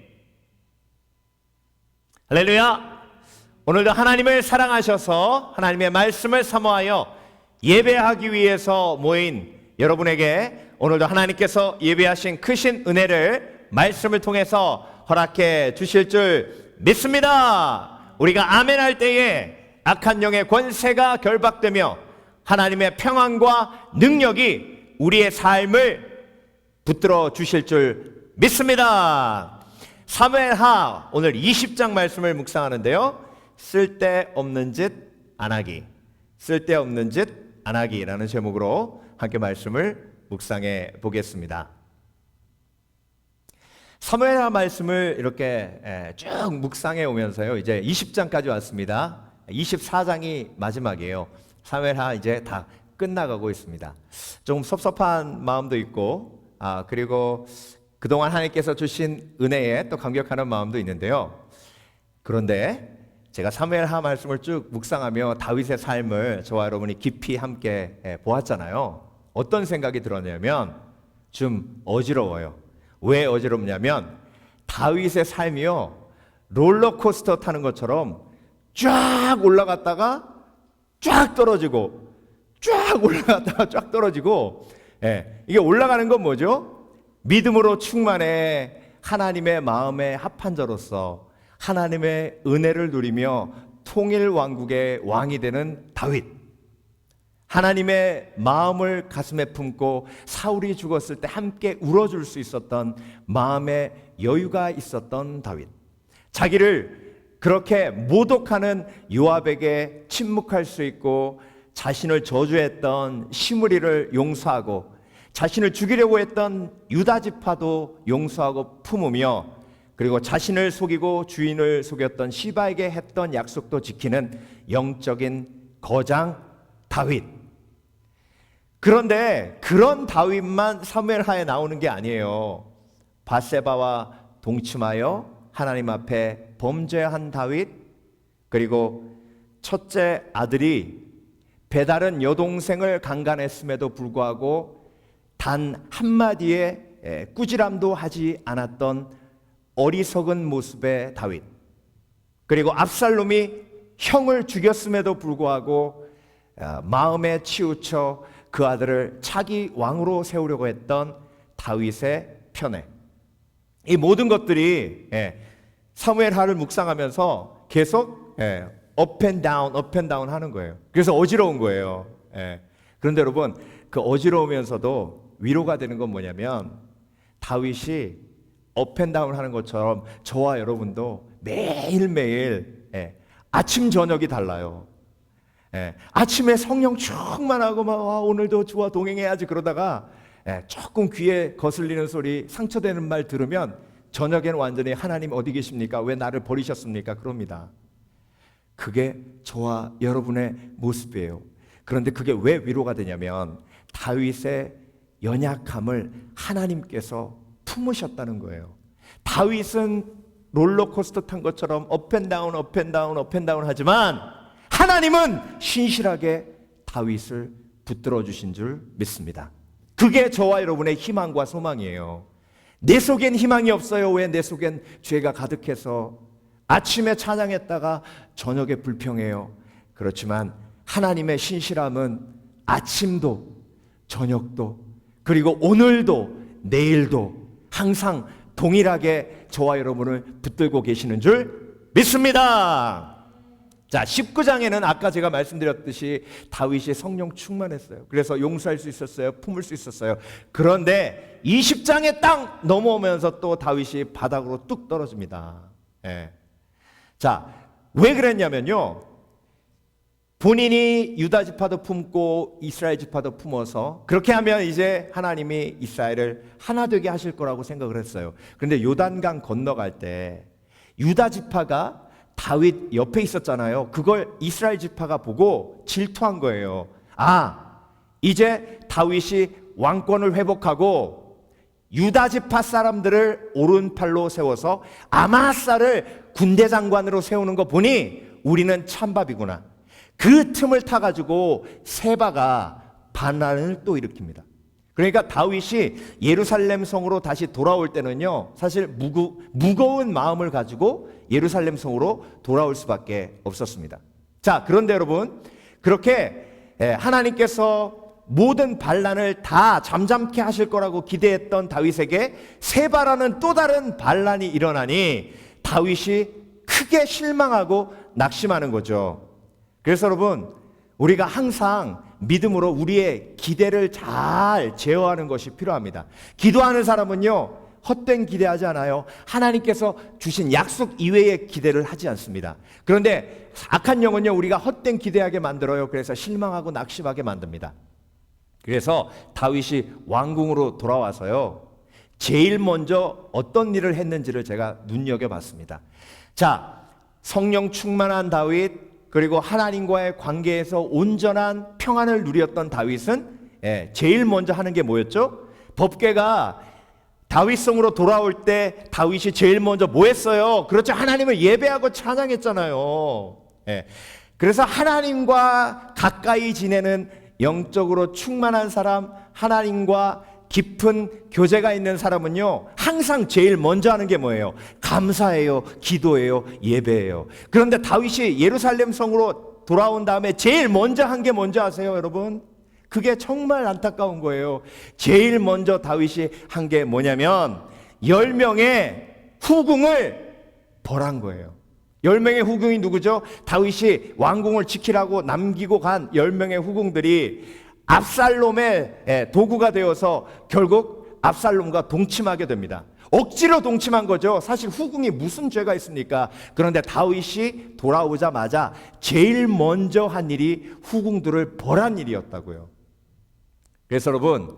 할렐루야. 오늘도 하나님을 사랑하셔서 하나님의 말씀을 사모하여 예배하기 위해서 모인 여러분에게 오늘도 하나님께서 예배하신 크신 은혜를 말씀을 통해서 허락해 주실 줄 믿습니다. 우리가 아멘 할 때에 악한 영의 권세가 결박되며 하나님의 평안과 능력이 우리의 삶을 붙들어 주실 줄 믿습니다. 사무엘하 오늘 20장 말씀을 묵상하는데요. 쓸데없는 짓 안 하기, 쓸데없는 짓 안 하기라는 제목으로 함께 말씀을 묵상해 보겠습니다. 사무엘하 말씀을 이렇게 쭉 묵상해 오면서요, 이제 20장까지 왔습니다. 24장이 마지막이에요. 사무엘하 이제 다 끝나가고 있습니다. 좀 섭섭한 마음도 있고, 그리고 그동안 하나님께서 주신 은혜에 또 감격하는 마음도 있는데요. 그런데 제가 사무엘하 말씀을 쭉 묵상하며 다윗의 삶을 저와 여러분이 깊이 함께 보았잖아요. 어떤 생각이 들었냐면 좀 어지러워요. 왜 어지럽냐면 다윗의 삶이요, 롤러코스터 타는 것처럼 쫙 올라갔다가 쫙 떨어지고, 쫙 올라갔다가 쫙 떨어지고, 이게 올라가는 건 뭐죠? 믿음으로 충만해 하나님의 마음에 합한 자로서 하나님의 은혜를 누리며 통일 왕국의 왕이 되는 다윗, 하나님의 마음을 가슴에 품고 사울이 죽었을 때 함께 울어줄 수 있었던 마음의 여유가 있었던 다윗, 자기를 그렇게 모독하는 요압에게 침묵할 수 있고 자신을 저주했던 시므리를 용서하고 자신을 죽이려고 했던 유다 지파도 용서하고 품으며, 그리고 자신을 속이고 주인을 속였던 시바에게 했던 약속도 지키는 영적인 거장 다윗. 그런데 그런 다윗만 사무엘하에 나오는 게 아니에요. 밧세바와 동침하여 하나님 앞에 범죄한 다윗, 그리고 첫째 아들이 배다른 여동생을 강간했음에도 불구하고 단 한마디의 꾸지람도 하지 않았던 어리석은 모습의 다윗, 그리고 압살롬이 형을 죽였음에도 불구하고 마음에 치우쳐 그 아들을 차기 왕으로 세우려고 했던 다윗의 편애, 이 모든 것들이 사무엘하를 묵상하면서 계속 업 앤 다운 하는 거예요. 그래서 어지러운 거예요. 그런데 여러분, 그 어지러우면서도 위로가 되는 건 뭐냐면 다윗이 업 앤 다운 하는 것처럼 저와 여러분도 매일매일 아침 저녁이 달라요. 아침에 성령 충만하고 막 오늘도 주와 동행해야지 그러다가 조금 귀에 거슬리는 소리, 상처되는 말 들으면 저녁에는 완전히 하나님 어디 계십니까? 왜 나를 버리셨습니까? 그럽니다. 그게 저와 여러분의 모습이에요. 그런데 그게 왜 위로가 되냐면 다윗의 연약함을 하나님께서 품으셨다는 거예요. 다윗은 롤러코스터 탄 것처럼 업 앤 다운 하지만 하나님은 신실하게 다윗을 붙들어 주신 줄 믿습니다. 그게 저와 여러분의 희망과 소망이에요. 내 속엔 희망이 없어요. 왜? 내 속엔 죄가 가득해서 아침에 찬양했다가 저녁에 불평해요. 그렇지만 하나님의 신실함은 아침도 저녁도 그리고 오늘도 내일도 항상 동일하게 저와 여러분을 붙들고 계시는 줄 믿습니다. 자, 19장에는 아까 제가 말씀드렸듯이 다윗이 성령 충만했어요. 그래서 용서할 수 있었어요. 품을 수 있었어요. 그런데 20장에 딱 넘어오면서 또 다윗이 바닥으로 뚝 떨어집니다. 자, 왜 그랬냐면요, 본인이 유다 지파도 품고 이스라엘 지파도 품어서 그렇게 하면 이제 하나님이 이스라엘을 하나 되게 하실 거라고 생각을 했어요. 그런데 요단강 건너갈 때 유다 지파가 다윗 옆에 있었잖아요. 그걸 이스라엘 지파가 보고 질투한 거예요. 이제 다윗이 왕권을 회복하고 유다 지파 사람들을 오른팔로 세워서 아마사를 군대 장관으로 세우는 거 보니 우리는 찬밥이구나. 그 틈을 타가지고 세바가 반란을 또 일으킵니다. 그러니까 다윗이 예루살렘 성으로 다시 돌아올 때는요, 사실 무거운 마음을 가지고 예루살렘 성으로 돌아올 수밖에 없었습니다. 자, 그런데 여러분, 그렇게 하나님께서 모든 반란을 다 잠잠케 하실 거라고 기대했던 다윗에게 세바라는 또 다른 반란이 일어나니 다윗이 크게 실망하고 낙심하는 거죠. 그래서 여러분, 우리가 항상 믿음으로 우리의 기대를 잘 제어하는 것이 필요합니다. 기도하는 사람은요, 헛된 기대하지 않아요. 하나님께서 주신 약속 이외의 기대를 하지 않습니다. 그런데 악한 영은요, 우리가 헛된 기대하게 만들어요. 그래서 실망하고 낙심하게 만듭니다. 그래서 다윗이 왕궁으로 돌아와서요, 제일 먼저 어떤 일을 했는지를 제가 눈여겨봤습니다. 자, 성령 충만한 다윗, 그리고 하나님과의 관계에서 온전한 평안을 누렸던 다윗은 제일 먼저 하는 게 뭐였죠? 법궤가 다윗성으로 돌아올 때 다윗이 제일 먼저 뭐 했어요? 그렇죠, 하나님을 예배하고 찬양했잖아요. 그래서 하나님과 가까이 지내는 영적으로 충만한 사람, 하나님과 깊은 교제가 있는 사람은요, 항상 제일 먼저 하는 게 뭐예요? 감사해요, 기도해요, 예배해요. 그런데 다윗이 예루살렘 성으로 돌아온 다음에 제일 먼저 한 게 뭔지 아세요, 여러분? 그게 정말 안타까운 거예요. 제일 먼저 다윗이 한 게 뭐냐면 10명의 후궁을 벌한 거예요. 10명의 후궁이 누구죠? 다윗이 왕궁을 지키라고 남기고 간 10명의 후궁들이 압살롬의 도구가 되어서 결국 압살롬과 동침하게 됩니다. 억지로 동침한 거죠. 사실 후궁이 무슨 죄가 있습니까? 그런데 다윗이 돌아오자마자 제일 먼저 한 일이 후궁들을 벌한 일이었다고요. 그래서 여러분,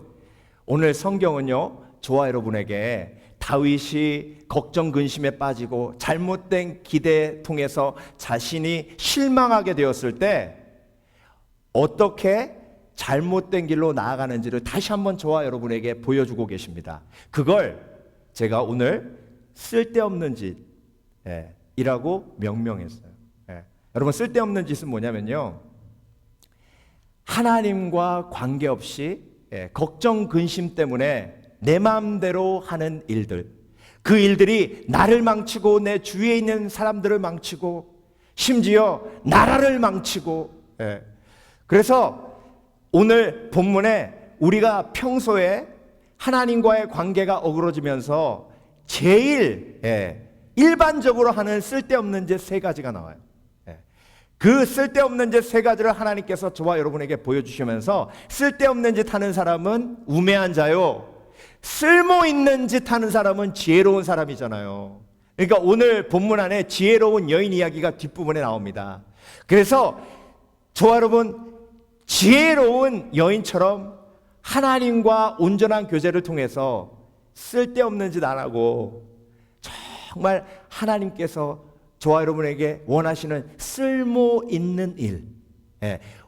오늘 성경은요, 저와 여러분에게 다윗이 걱정 근심에 빠지고 잘못된 기대에 통해서 자신이 실망하게 되었을 때 어떻게 잘못된 길로 나아가는지를 다시 한번 저와 여러분에게 보여주고 계십니다. 그걸 제가 오늘 쓸데없는 짓이라고 명명했어요. 여러분, 쓸데없는 짓은 뭐냐면요, 하나님과 관계없이 걱정 근심 때문에 내 마음대로 하는 일들, 그 일들이 나를 망치고 내 주위에 있는 사람들을 망치고 심지어 나라를 망치고, 그래서 오늘 본문에 우리가 평소에 하나님과의 관계가 어그러지면서 제일 일반적으로 하는 쓸데없는 짓 3가지가 나와요. 그 쓸데없는 짓 3가지를 하나님께서 저와 여러분에게 보여주시면서, 쓸데없는 짓 하는 사람은 우매한 자요, 쓸모 있는 짓 하는 사람은 지혜로운 사람이잖아요. 그러니까 오늘 본문 안에 지혜로운 여인 이야기가 뒷부분에 나옵니다. 그래서 저와 여러분, 지혜로운 여인처럼 하나님과 온전한 교제를 통해서 쓸데없는 짓 안 하고 정말 하나님께서 저와 여러분에게 원하시는 쓸모 있는 일,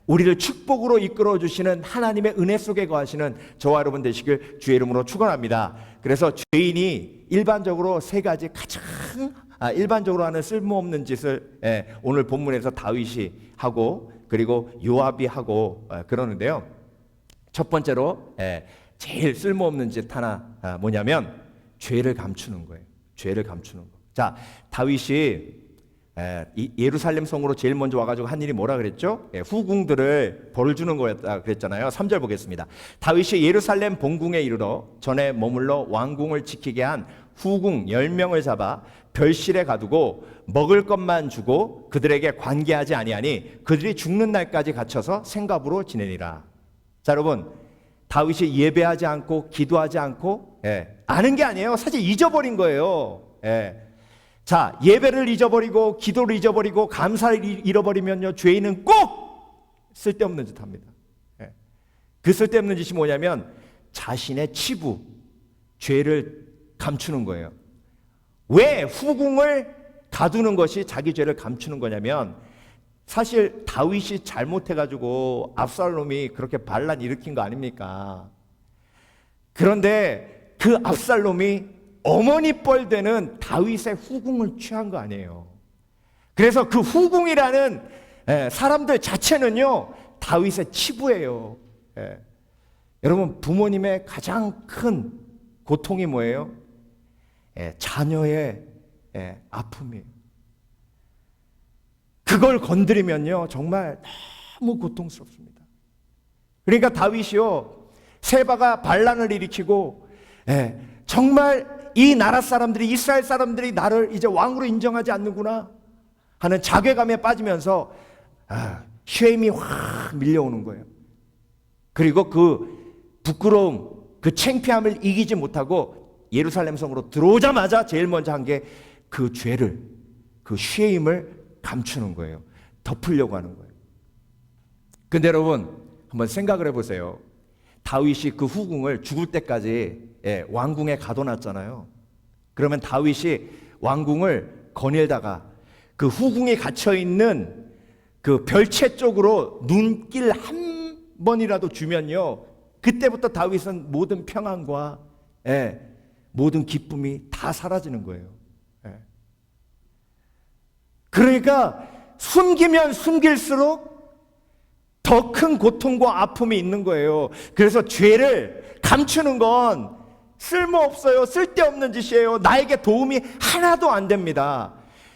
우리를 축복으로 이끌어 주시는 하나님의 은혜 속에 거하시는 저와 여러분 되시길 주의 이름으로 축원합니다. 그래서 죄인이 일반적으로 3가지 가장 일반적으로 하는 쓸모없는 짓을 오늘 본문에서 다윗이 하고 그리고 요압이 하고 그러는데요. 첫 번째로 제일 쓸모없는 짓 하나 뭐냐면 죄를 감추는 거예요. 죄를 감추는 거. 자, 다윗이 예루살렘 성으로 제일 먼저 와가지고 한 일이 뭐라 그랬죠? 후궁들을 벌 주는 거였다 그랬잖아요. 3절 보겠습니다. 다윗이 예루살렘 본궁에 이르러 전에 머물러 왕궁을 지키게 한 후궁 10명을 잡아 별실에 가두고 먹을 것만 주고 그들에게 관계하지 아니하니 그들이 죽는 날까지 갇혀서 생갑으로 지내니라. 자, 여러분, 다윗이 예배하지 않고 기도하지 않고 아는 게 아니에요. 사실 잊어버린 거예요. 자, 예배를 잊어버리고 기도를 잊어버리고 감사를 잃어버리면요, 죄인은 꼭 쓸데없는 짓 합니다. 그 쓸데없는 짓이 뭐냐면 자신의 치부, 죄를 감추는 거예요. 왜 후궁을 가두는 것이 자기 죄를 감추는 거냐면, 사실 다윗이 잘못해가지고 압살롬이 그렇게 반란 일으킨 거 아닙니까? 그런데 그 압살롬이 어머니 뻘되는 다윗의 후궁을 취한 거 아니에요. 그래서 그 후궁이라는 사람들 자체는요, 다윗의 치부예요. 여러분, 부모님의 가장 큰 고통이 뭐예요? 자녀의 아픔이에요. 그걸 건드리면요, 정말 너무 고통스럽습니다. 그러니까 다윗이요, 세바가 반란을 일으키고, 정말 이 나라 사람들이, 이스라엘 사람들이 나를 이제 왕으로 인정하지 않는구나 하는 자괴감에 빠지면서 쉐임이 확 밀려오는 거예요. 그리고 그 부끄러움, 그 창피함을 이기지 못하고 예루살렘 성으로 들어오자마자 제일 먼저 한 게 그 죄를, 그 쉐임을 감추는 거예요. 덮으려고 하는 거예요. 근데 여러분 한번 생각을 해보세요. 다윗이 그 후궁을 죽을 때까지 왕궁에 가둬놨잖아요. 그러면 다윗이 왕궁을 거닐다가 그 후궁에 갇혀있는 그 별채 쪽으로 눈길 한 번이라도 주면요, 그때부터 다윗은 모든 평안과 모든 기쁨이 다 사라지는 거예요. 그러니까 숨기면 숨길수록 더 큰 고통과 아픔이 있는 거예요. 그래서 죄를 감추는 건 쓸모없어요. 쓸데없는 짓이에요. 나에게 도움이 하나도 안 됩니다.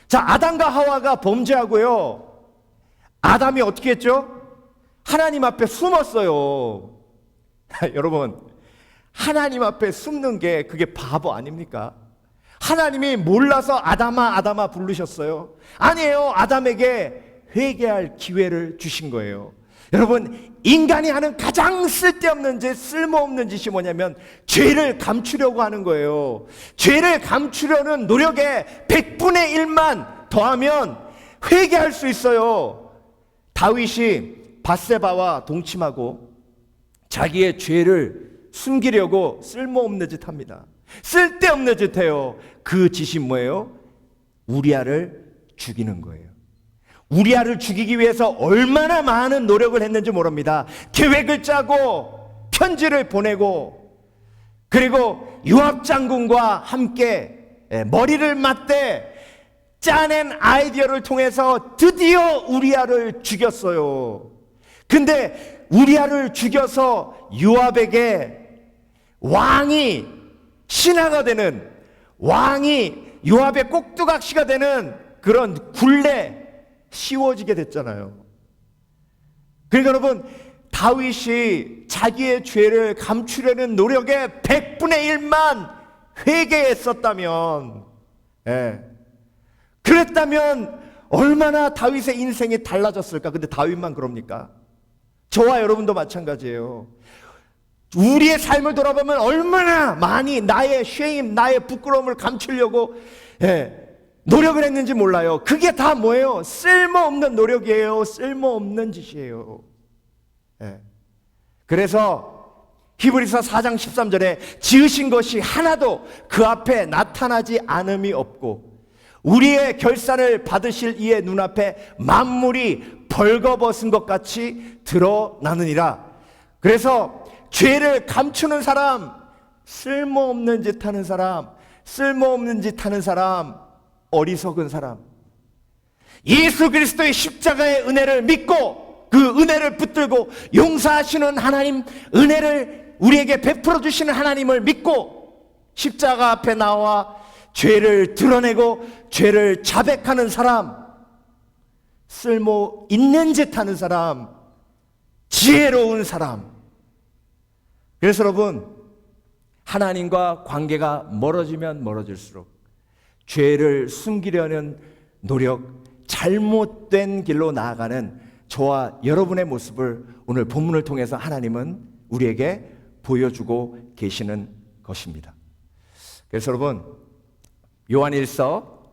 자, 아담과 하와가 범죄하고요, 아담이 어떻게 했죠? 하나님 앞에 숨었어요. 여러분, 하나님 앞에 숨는 게 그게 바보 아닙니까? 하나님이 몰라서 아담아 아담아 부르셨어요? 아니에요. 아담에게 회개할 기회를 주신 거예요. 여러분, 인간이 하는 가장 쓸데없는 짓, 쓸모없는 짓이 뭐냐면 죄를 감추려고 하는 거예요. 죄를 감추려는 노력에 100분의 1만 더하면 회개할 수 있어요. 다윗이 밧세바와 동침하고 자기의 죄를 숨기려고 쓸모없는 짓 합니다. 쓸데없는 짓 해요. 그 짓이 뭐예요? 우리아를 죽이는 거예요. 우리아를 죽이기 위해서 얼마나 많은 노력을 했는지 모릅니다. 계획을 짜고 편지를 보내고, 그리고 요압 장군과 함께 머리를 맞대 짜낸 아이디어를 통해서 드디어 우리아를 죽였어요. 근데 우리아를 죽여서 요압에게 왕이 신하가 되는, 왕이 요압의 꼭두각시가 되는 그런 굴레 씌워지게 됐잖아요. 그러니까 여러분, 다윗이 자기의 죄를 감추려는 노력에 100분의 1만 회개했었다면, 그랬다면 얼마나 다윗의 인생이 달라졌을까? 근데 다윗만 그럽니까? 저와 여러분도 마찬가지예요. 우리의 삶을 돌아보면 얼마나 많이 나의 쉐임, 나의 부끄러움을 감추려고 노력을 했는지 몰라요. 그게 다 뭐예요? 쓸모없는 노력이에요. 쓸모없는 짓이에요. 그래서 히브리서 4장 13절에 지으신 것이 하나도 그 앞에 나타나지 않음이 없고 우리의 결산을 받으실 이의 눈앞에 만물이 벌거벗은 것 같이 드러나느니라. 그래서 죄를 감추는 사람, 쓸모없는 짓 하는 사람, 쓸모없는 짓 하는 사람, 어리석은 사람, 예수 그리스도의 십자가의 은혜를 믿고 그 은혜를 붙들고 용서하시는 하나님, 은혜를 우리에게 베풀어 주시는 하나님을 믿고 십자가 앞에 나와 죄를 드러내고 죄를 자백하는 사람, 쓸모 있는 짓 하는 사람, 지혜로운 사람. 그래서 여러분, 하나님과 관계가 멀어지면 멀어질수록 죄를 숨기려는 노력, 잘못된 길로 나아가는 저와 여러분의 모습을 오늘 본문을 통해서 하나님은 우리에게 보여주고 계시는 것입니다. 그래서 여러분, 요한일서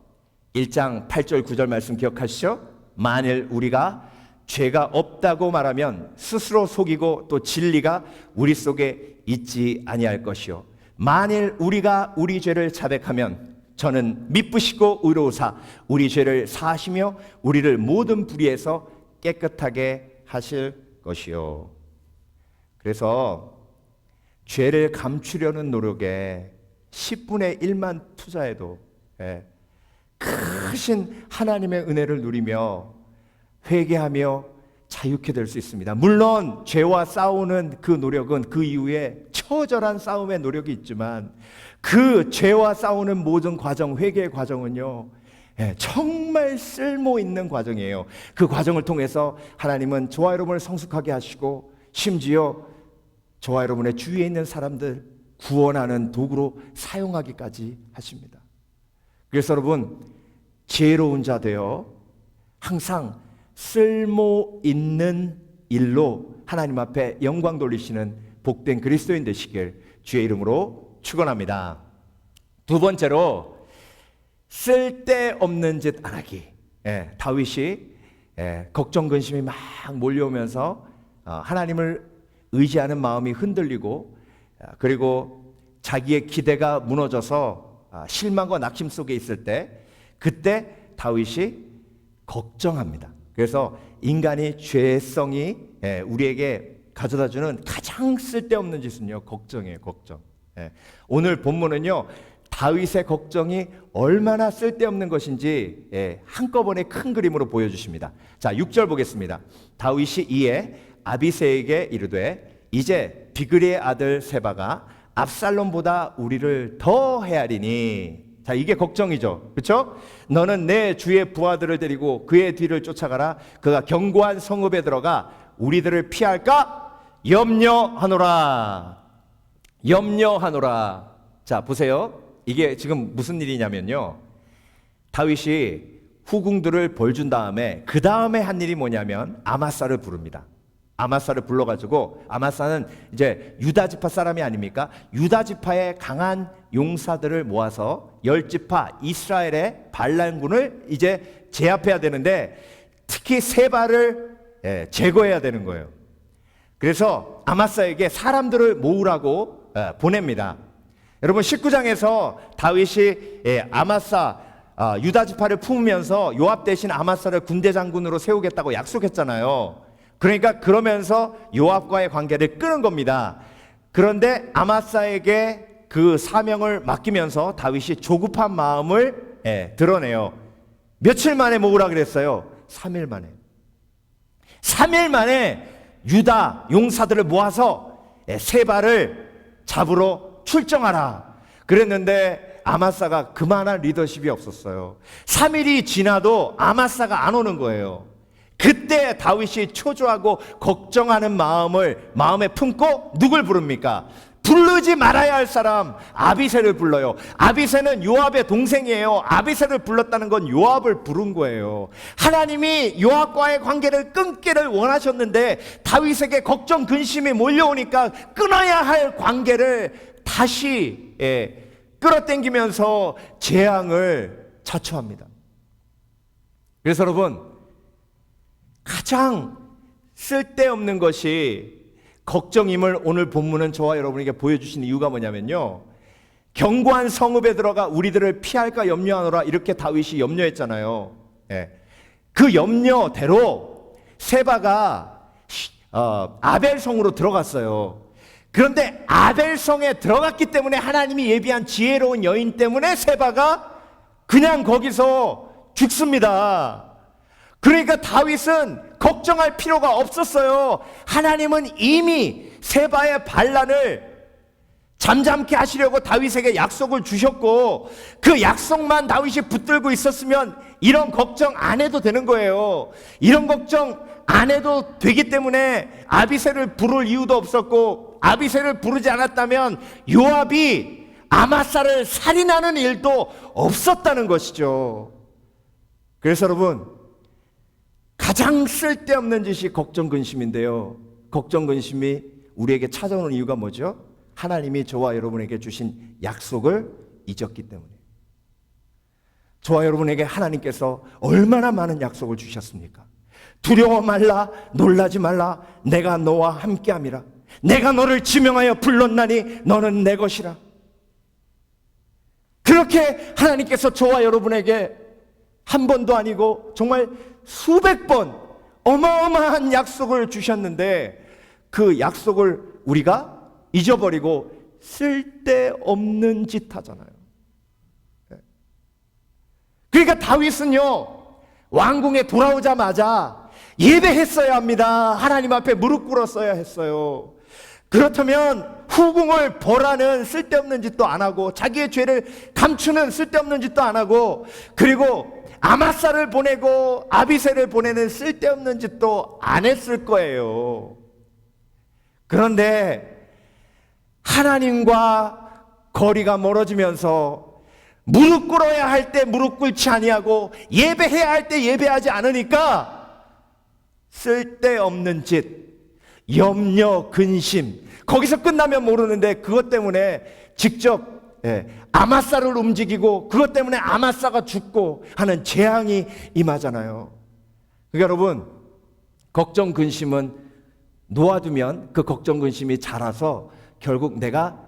1장 8절 9절 말씀 기억하시죠? 만일 우리가 죄가 없다고 말하면 스스로 속이고 또 진리가 우리 속에 있지 아니할 것이요, 만일 우리가 우리 죄를 자백하면 저는 미쁘시고 의로우사 우리 죄를 사하시며 우리를 모든 불의에서 깨끗하게 하실 것이요. 그래서 죄를 감추려는 노력에 10분의 1만 투자해도 크신 하나님의 은혜를 누리며 회개하며 자유케 될 수 있습니다. 물론 죄와 싸우는 그 노력은 그 이후에 처절한 싸움의 노력이 있지만 그 죄와 싸우는 모든 과정, 회개의 과정은요, 정말 쓸모 있는 과정이에요. 그 과정을 통해서 하나님은 저와 여러분을 성숙하게 하시고 심지어 저와 여러분의 주위에 있는 사람들 구원하는 도구로 사용하기까지 하십니다. 그래서 여러분, 지혜로운 자 되어 항상 쓸모 있는 일로 하나님 앞에 영광 돌리시는 복된 그리스도인 되시길 주의 이름으로 축원합니다. 두 번째로, 쓸데없는 짓 안 하기. 다윗이 걱정 근심이 막 몰려오면서 하나님을 의지하는 마음이 흔들리고, 그리고 자기의 기대가 무너져서 실망과 낙심 속에 있을 때, 그때 다윗이 걱정합니다. 그래서 인간이 죄성이 우리에게 가져다주는 가장 쓸데없는 짓은요, 걱정이에요. 걱정. 오늘 본문은요, 다윗의 걱정이 얼마나 쓸데없는 것인지 한꺼번에 큰 그림으로 보여주십니다. 자, 6절 보겠습니다. 다윗이 이에 아비새에게 이르되 이제 비그리의 아들 세바가 압살롬보다 우리를 더 헤아리니. 자, 이게 걱정이죠. 그렇죠? 너는 내 주의 부하들을 데리고 그의 뒤를 쫓아가라. 그가 견고한 성읍에 들어가 우리들을 피할까 염려하노라. 염려하노라. 자, 보세요. 이게 지금 무슨 일이냐면요, 다윗이 후궁들을 벌준 다음에 그 다음에 한 일이 뭐냐면 아마사를 부릅니다. 아마사를 불러가지고, 아마사는 이제 유다 지파 사람이 아닙니까? 유다 지파의 강한 용사들을 모아서 10지파 이스라엘의 반란군을 이제 제압해야 되는데, 특히 세바를 제거해야 되는 거예요. 그래서 아마사에게 사람들을 모으라고 보냅니다. 여러분, 19장에서 다윗이 아마사 유다 지파를 품으면서 요압 대신 아마사를 군대 장군으로 세우겠다고 약속했잖아요. 그러니까 그러면서 요압과의 관계를 끊은 겁니다. 그런데 아마사에게 그 사명을 맡기면서 다윗이 조급한 마음을 드러내요. 며칠 만에 모으라 그랬어요? 3일 만에. 3일 만에 유다 용사들을 모아서 세바를 잡으러 출정하라 그랬는데, 아마사가 그만한 리더십이 없었어요. 3일이 지나도 아마사가 안 오는 거예요. 그때 다윗이 초조하고 걱정하는 마음을 마음에 품고 누굴 부릅니까? 부르지 말아야 할 사람 아비새를 불러요. 아비새는 요압의 동생이에요. 아비새를 불렀다는 건 요압을 부른 거예요. 하나님이 요압과의 관계를 끊기를 원하셨는데 다윗에게 걱정 근심이 몰려오니까 끊어야 할 관계를 다시 끌어당기면서 재앙을 자초합니다. 그래서 여러분, 가장 쓸데없는 것이 걱정임을 오늘 본문은 저와 여러분에게 보여주신 이유가 뭐냐면요, 견고한 성읍에 들어가 우리들을 피할까 염려하노라, 이렇게 다윗이 염려했잖아요. 그 염려대로 세바가 아벨성으로 들어갔어요. 그런데 아벨성에 들어갔기 때문에, 하나님이 예비한 지혜로운 여인 때문에 세바가 그냥 거기서 죽습니다. 그러니까 다윗은 걱정할 필요가 없었어요. 하나님은 이미 세바의 반란을 잠잠케 하시려고 다윗에게 약속을 주셨고, 그 약속만 다윗이 붙들고 있었으면 이런 걱정 안 해도 되는 거예요. 이런 걱정 안 해도 되기 때문에 아비새를 부를 이유도 없었고, 아비새를 부르지 않았다면 요압이 아마사를 살인하는 일도 없었다는 것이죠. 그래서 여러분, 가장 쓸데없는 짓이 걱정 근심인데요, 걱정 근심이 우리에게 찾아오는 이유가 뭐죠? 하나님이 저와 여러분에게 주신 약속을 잊었기 때문에. 저와 여러분에게 하나님께서 얼마나 많은 약속을 주셨습니까? 두려워 말라, 놀라지 말라, 내가 너와 함께함이라. 내가 너를 지명하여 불렀나니 너는 내 것이라. 그렇게 하나님께서 저와 여러분에게 한 번도 아니고 정말 수백 번 어마어마한 약속을 주셨는데, 그 약속을 우리가 잊어버리고 쓸데없는 짓 하잖아요. 그러니까 다윗은요, 왕궁에 돌아오자마자 예배했어야 합니다. 하나님 앞에 무릎 꿇었어야 했어요. 그렇다면 후궁을 벌하는 쓸데없는 짓도 안 하고, 자기의 죄를 감추는 쓸데없는 짓도 안 하고, 그리고 아마사를 보내고 아비새를 보내는 쓸데없는 짓도 안 했을 거예요. 그런데 하나님과 거리가 멀어지면서 무릎 꿇어야 할 때 무릎 꿇지 아니하고 예배해야 할 때 예배하지 않으니까 쓸데없는 짓, 염려, 근심, 거기서 끝나면 모르는데 그것 때문에 직접 아마사를 움직이고 그것 때문에 아마사가 죽고 하는 재앙이 임하잖아요. 그러니까 여러분, 걱정 근심은 놓아두면 그 걱정 근심이 자라서 결국 내가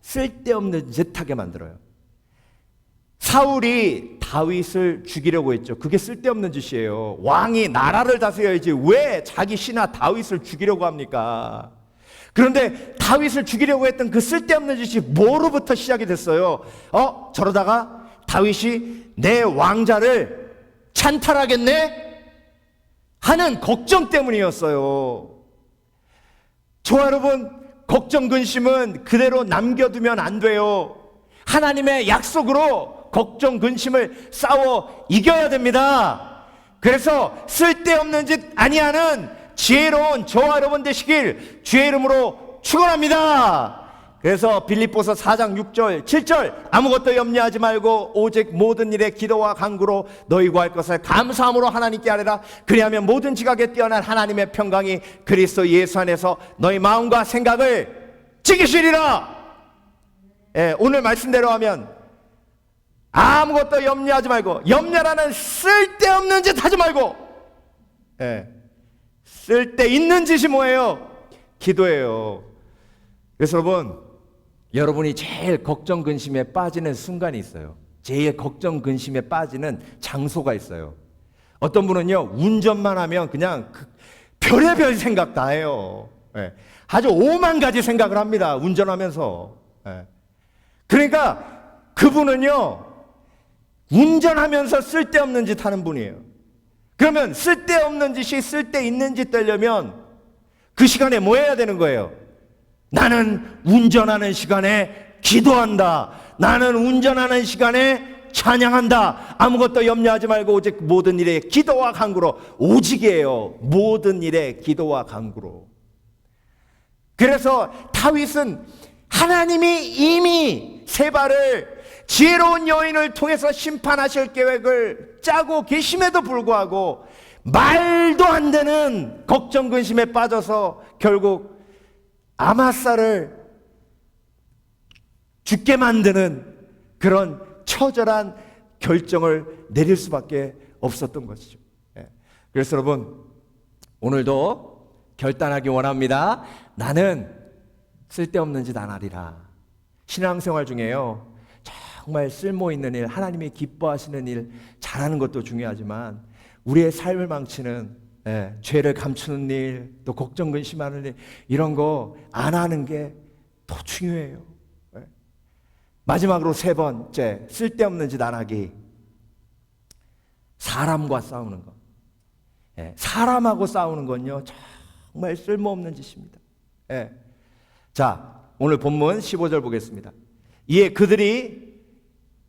쓸데없는 짓 하게 만들어요. 사울이 다윗을 죽이려고 했죠. 그게 쓸데없는 짓이에요. 왕이 나라를 다스려야지 왜 자기 신하 다윗을 죽이려고 합니까? 그런데 다윗을 죽이려고 했던 그 쓸데없는 짓이 뭐로부터 시작이 됐어요? 저러다가 다윗이 내 왕자를 찬탈하겠네? 하는 걱정 때문이었어요. 저와 여러분, 걱정 근심은 그대로 남겨두면 안 돼요. 하나님의 약속으로 걱정 근심을 싸워 이겨야 됩니다. 그래서 쓸데없는 짓 아니하는 지혜로운 저와 여러분 되시길 주의 이름으로 축원합니다. 그래서 빌립보서 4장 6절 7절 아무것도 염려하지 말고 오직 모든 일에 기도와 간구로 너희 구할 것을 감사함으로 하나님께 아뢰라. 그리하면 모든 지각에 뛰어난 하나님의 평강이 그리스도 예수 안에서 너희 마음과 생각을 지키시리라. 오늘 말씀대로 하면 아무것도 염려하지 말고, 염려라는 쓸데없는 짓 하지 말고, 쓸데있는 짓이 뭐예요? 기도예요. 그래서 여러분이 제일 걱정 근심에 빠지는 순간이 있어요. 제일 걱정 근심에 빠지는 장소가 있어요. 어떤 분은요, 운전만 하면 그냥 별의별 생각 다 해요. 아주 오만 가지 생각을 합니다, 운전하면서. 그러니까 그분은요, 운전하면서 쓸데없는 짓 하는 분이에요. 그러면 쓸데없는 짓이 쓸데있는 짓 되려면 그 시간에 뭐 해야 되는 거예요? 나는 운전하는 시간에 기도한다. 나는 운전하는 시간에 찬양한다. 아무것도 염려하지 말고 오직 모든 일에 기도와 간구로. 오직이에요. 모든 일에 기도와 간구로. 그래서 다윗은 하나님이 이미 세바를 지혜로운 여인을 통해서 심판하실 계획을 짜고 계심에도 불구하고 말도 안 되는 걱정 근심에 빠져서 결국 아마사를 죽게 만드는 그런 처절한 결정을 내릴 수밖에 없었던 것이죠. 그래서 여러분, 오늘도 결단하기 원합니다. 나는 쓸데없는 짓 안 하리라. 신앙생활 중에요, 정말 쓸모있는 일, 하나님이 기뻐하시는 일 잘하는 것도 중요하지만 우리의 삶을 망치는 죄를 감추는 일, 또 걱정 근심하는 일, 이런 거 안 하는 게 더 중요해요. 마지막으로 세 번째, 쓸데없는 짓 안 하기. 사람과 싸우는 것. 사람하고 싸우는 건요, 정말 쓸모없는 짓입니다. 자, 오늘 본문 15절 보겠습니다. 이에 그들이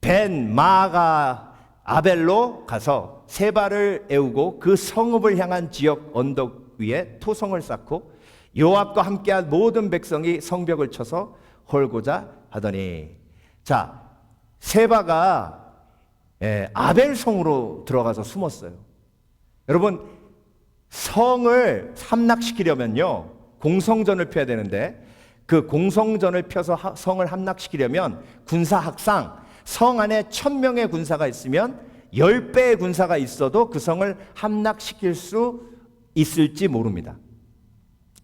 벤 마가 아벨로 가서 세바를 애우고 그 성읍을 향한 지역 언덕 위에 토성을 쌓고 요압과 함께한 모든 백성이 성벽을 쳐서 헐고자 하더니, 자, 세바가 아벨 성으로 들어가서 숨었어요. 여러분, 성을 함락시키려면요, 공성전을 펴야 되는데 그 공성전을 펴서 성을 함락시키려면 군사학상 성 안에 1000명의 군사가 있으면 10배의 군사가 있어도 그 성을 함락시킬 수 있을지 모릅니다.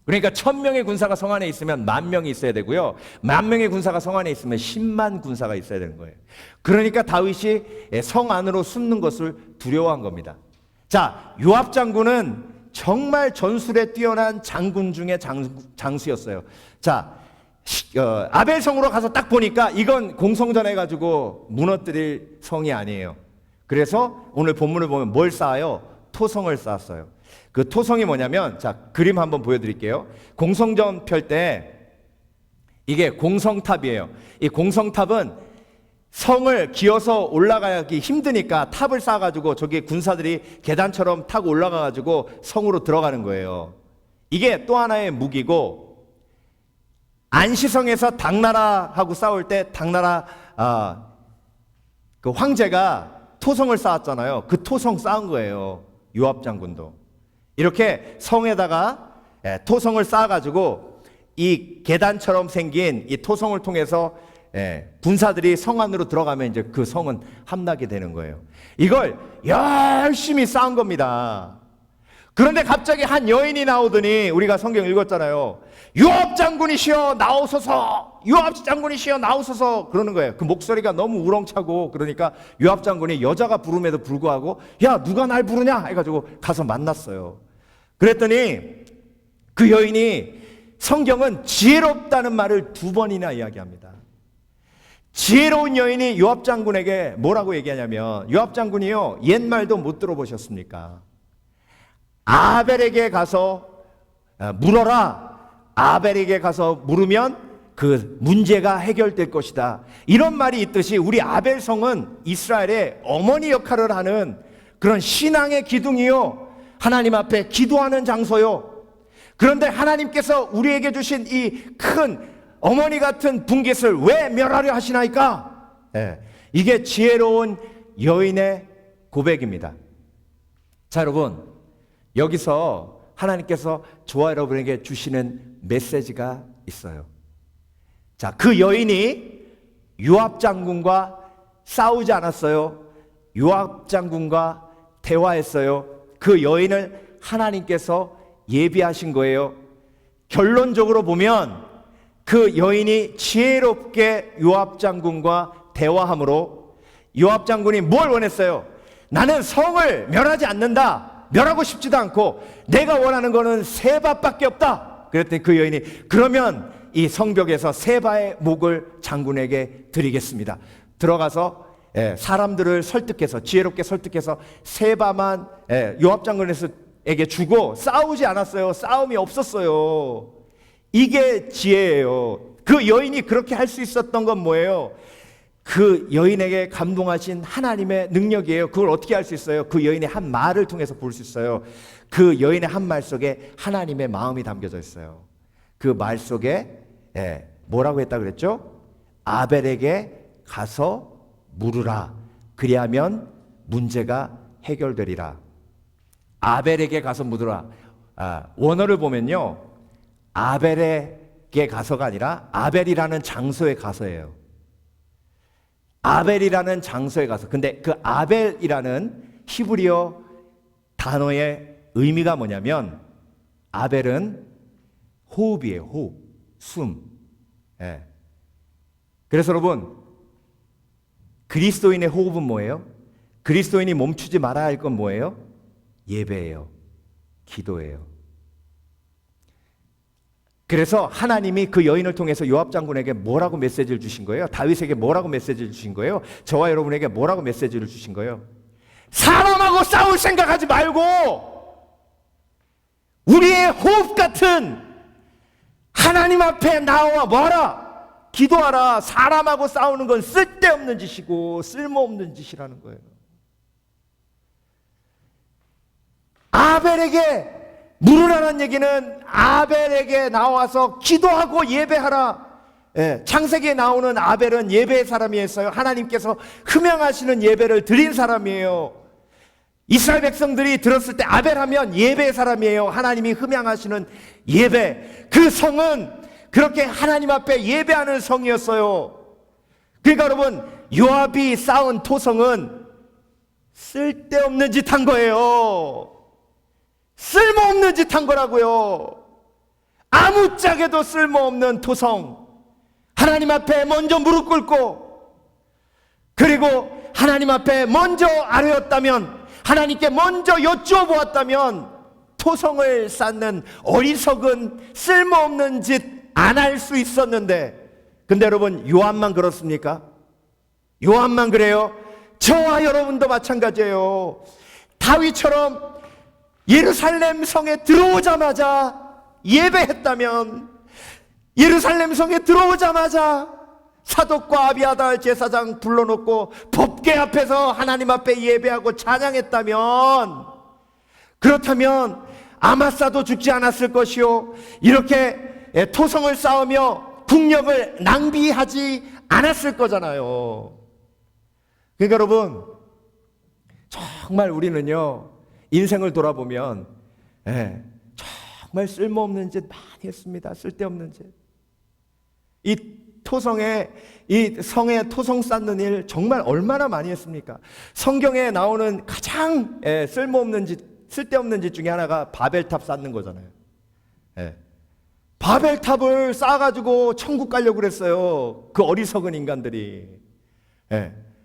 그러니까 1000명의 군사가 성 안에 있으면 10,000명이 있어야 되고요, 10,000명의 군사가 성 안에 있으면 10만 군사가 있어야 되는 거예요. 그러니까 다윗이 성 안으로 숨는 것을 두려워한 겁니다. 자, 요압 장군은 정말 전술에 뛰어난 장군 중에 장수였어요. 자, 아벨성으로 가서 딱 보니까 이건 공성전 해가지고 무너뜨릴 성이 아니에요. 그래서 오늘 본문을 보면 뭘 쌓아요? 토성을 쌓았어요. 그 토성이 뭐냐면, 자, 그림 한번 보여드릴게요. 공성전 펼 때 이게 공성탑이에요. 이 공성탑은 성을 기어서 올라가기 힘드니까 탑을 쌓아가지고 저기 군사들이 계단처럼 타고 올라가가지고 성으로 들어가는 거예요. 이게 또 하나의 무기고, 안시성에서 당나라하고 싸울 때 당나라 그 황제가 토성을 쌓았잖아요. 그 토성 쌓은 거예요. 요압 장군도. 이렇게 성에다가 토성을 쌓아가지고 이 계단처럼 생긴 이 토성을 통해서 군사들이 성 안으로 들어가면 이제 그 성은 함락이 되는 거예요. 이걸 열심히 쌓은 겁니다. 그런데 갑자기 한 여인이 나오더니, 우리가 성경 읽었잖아요. 요압 장군이시여 나오소서, 요압 장군이시여 나오소서, 그러는 거예요. 그 목소리가 너무 우렁차고, 그러니까 요압 장군이 여자가 부름에도 불구하고 야 누가 날 부르냐 해가지고 가서 만났어요. 그랬더니 그 여인이, 성경은 지혜롭다는 말을 2번이나 이야기합니다. 지혜로운 여인이 요압 장군에게 뭐라고 얘기하냐면, 요압 장군이요, 옛말도 못 들어보셨습니까? 아벨에게 가서 물어라. 아벨에게 가서 물으면 그 문제가 해결될 것이다. 이런 말이 있듯이 우리 아벨성은 이스라엘의 어머니 역할을 하는 그런 신앙의 기둥이요, 하나님 앞에 기도하는 장소요. 그런데 하나님께서 우리에게 주신 이 큰 어머니 같은 분깃을 왜 멸하려 하시나이까? 이게 지혜로운 여인의 고백입니다. 자, 여러분, 여기서 하나님께서 저와 여러분에게 주시는 메시지가 있어요. 자, 그 여인이 요압 장군과 싸우지 않았어요. 요압 장군과 대화했어요. 그 여인을 하나님께서 예비하신 거예요. 결론적으로 보면 그 여인이 지혜롭게 요압 장군과 대화함으로 요압 장군이 뭘 원했어요? 나는 성을 멸하지 않는다. 멸하고 싶지도 않고 내가 원하는 거는 세바밖에 없다. 그랬더니 그 여인이, 그러면 이 성벽에서 세바의 목을 장군에게 드리겠습니다. 들어가서 사람들을 설득해서, 지혜롭게 설득해서 세바만 요압 장군에게 주고 싸우지 않았어요. 싸움이 없었어요. 이게 지혜예요. 그 여인이 그렇게 할 수 있었던 건 뭐예요? 그 여인에게 감동하신 하나님의 능력이에요. 그걸 어떻게 할 수 있어요? 그 여인의 한 말을 통해서 볼 수 있어요. 그 여인의 한 말 속에 하나님의 마음이 담겨져 있어요. 그 말 속에 뭐라고 했다 그랬죠? 아벨에게 가서 물으라. 그리하면 문제가 해결되리라. 아벨에게 가서 물으라. 원어를 보면요, 아벨에게 가서가 아니라 아벨이라는 장소에 가서예요. 아벨이라는 장소에 가서. 근데 그 아벨이라는 히브리어 단어의 의미가 뭐냐면, 아벨은 호흡이에요. 호흡, 숨. 그래서 여러분, 그리스도인의 호흡은 뭐예요? 그리스도인이 멈추지 말아야 할 건 뭐예요? 예배예요. 기도예요. 그래서 하나님이 그 여인을 통해서 요압 장군에게 뭐라고 메시지를 주신 거예요? 다윗에게 뭐라고 메시지를 주신 거예요? 저와 여러분에게 뭐라고 메시지를 주신 거예요? 사람하고 싸울 생각하지 말고 우리의 호흡 같은 하나님 앞에 나와 뭐하라? 기도하라. 사람하고 싸우는 건 쓸데없는 짓이고 쓸모없는 짓이라는 거예요. 아벨에게 물으라는 얘기는 아벨에게 나와서 기도하고 예배하라. 창세기에 나오는 아벨은 예배의 사람이었어요. 하나님께서 흠양하시는 예배를 드린 사람이에요. 이스라엘 백성들이 들었을 때 아벨하면 예배의 사람이에요. 하나님이 흠양하시는 예배. 그 성은 그렇게 하나님 앞에 예배하는 성이었어요. 그러니까 여러분, 요압이 쌓은 토성은 쓸데없는 짓 한 거예요. 쓸모없는 짓 한 거라고요. 아무짝에도 쓸모없는 토성. 하나님 앞에 먼저 무릎 꿇고, 그리고 하나님 앞에 먼저 아뢰었다면, 하나님께 먼저 여쭈어 보았다면 토성을 쌓는 어리석은 쓸모없는 짓 안 할 수 있었는데, 근데 여러분, 요압만 그렇습니까? 요압만 그래요? 저와 여러분도 마찬가지예요. 다윗처럼 예루살렘 성에 들어오자마자 예배했다면, 예루살렘 성에 들어오자마자 사독과 아비아달 제사장 불러놓고 법궤 앞에서 하나님 앞에 예배하고 찬양했다면, 그렇다면 아마사도 죽지 않았을 것이요, 이렇게 토성을 쌓으며 국력을 낭비하지 않았을 거잖아요. 그러니까 여러분, 정말 우리는요, 인생을 돌아보면 정말 쓸모없는 짓 많이 했습니다. 쓸데없는 짓. 이 성에 토성 쌓는 일 정말 얼마나 많이 했습니까? 성경에 나오는 가장 쓸모없는 짓, 쓸데없는 짓 중에 하나가 바벨탑 쌓는 거잖아요. 바벨탑을 쌓아가지고 천국 가려고 그랬어요. 그 어리석은 인간들이.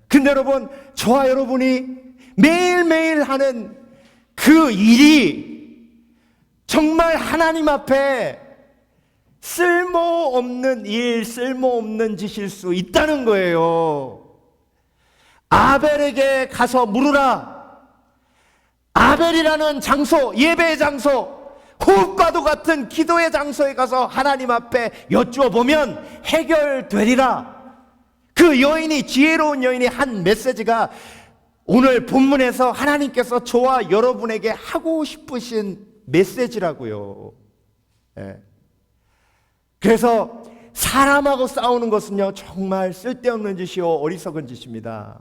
근데 여러분, 저와 여러분이 매일매일 하는 그 일이 정말 하나님 앞에 쓸모없는 일, 쓸모없는 짓일 수 있다는 거예요. 아벨에게 가서 물으라. 아벨이라는 장소, 예배의 장소, 호흡과도 같은 기도의 장소에 가서 하나님 앞에 여쭈어보면 해결되리라. 그 여인이, 지혜로운 여인이 한 메시지가 오늘 본문에서 하나님께서 저와 여러분에게 하고 싶으신 메시지라고요. 그래서 사람하고 싸우는 것은요, 정말 쓸데없는 짓이요, 어리석은 짓입니다.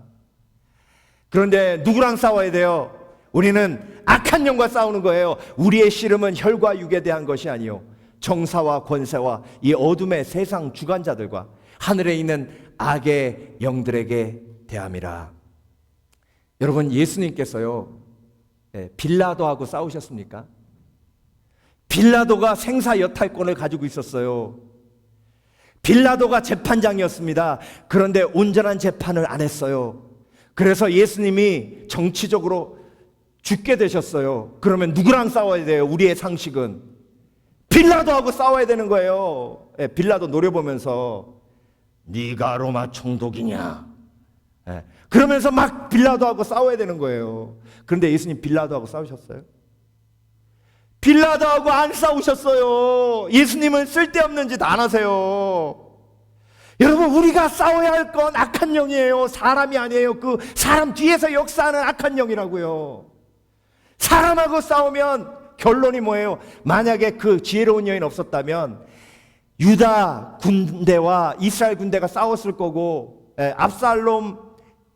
그런데 누구랑 싸워야 돼요? 우리는 악한 영과 싸우는 거예요. 우리의 씨름은 혈과 육에 대한 것이 아니요, 정사와 권세와 이 어둠의 세상 주관자들과 하늘에 있는 악의 영들에게 대함이라. 여러분, 예수님께서요, 빌라도하고 싸우셨습니까? 빌라도가 생사 여탈권을 가지고 있었어요. 빌라도가 재판장이었습니다. 그런데 온전한 재판을 안 했어요. 그래서 예수님이 정치적으로 죽게 되셨어요. 그러면 누구랑 싸워야 돼요? 우리의 상식은 빌라도하고 싸워야 되는 거예요. 빌라도 노려보면서 네가 로마 총독이냐? 그러면서 막 빌라도하고 싸워야 되는 거예요. 그런데 예수님 빌라도하고 싸우셨어요? 빌라도하고 안 싸우셨어요. 예수님은 쓸데없는 짓 안 하세요. 여러분, 우리가 싸워야 할 건 악한 영이에요. 사람이 아니에요. 그 사람 뒤에서 역사하는 악한 영이라고요. 사람하고 싸우면 결론이 뭐예요? 만약에 그 지혜로운 여인 없었다면 유다 군대와 이스라엘 군대가 싸웠을 거고, 압살롬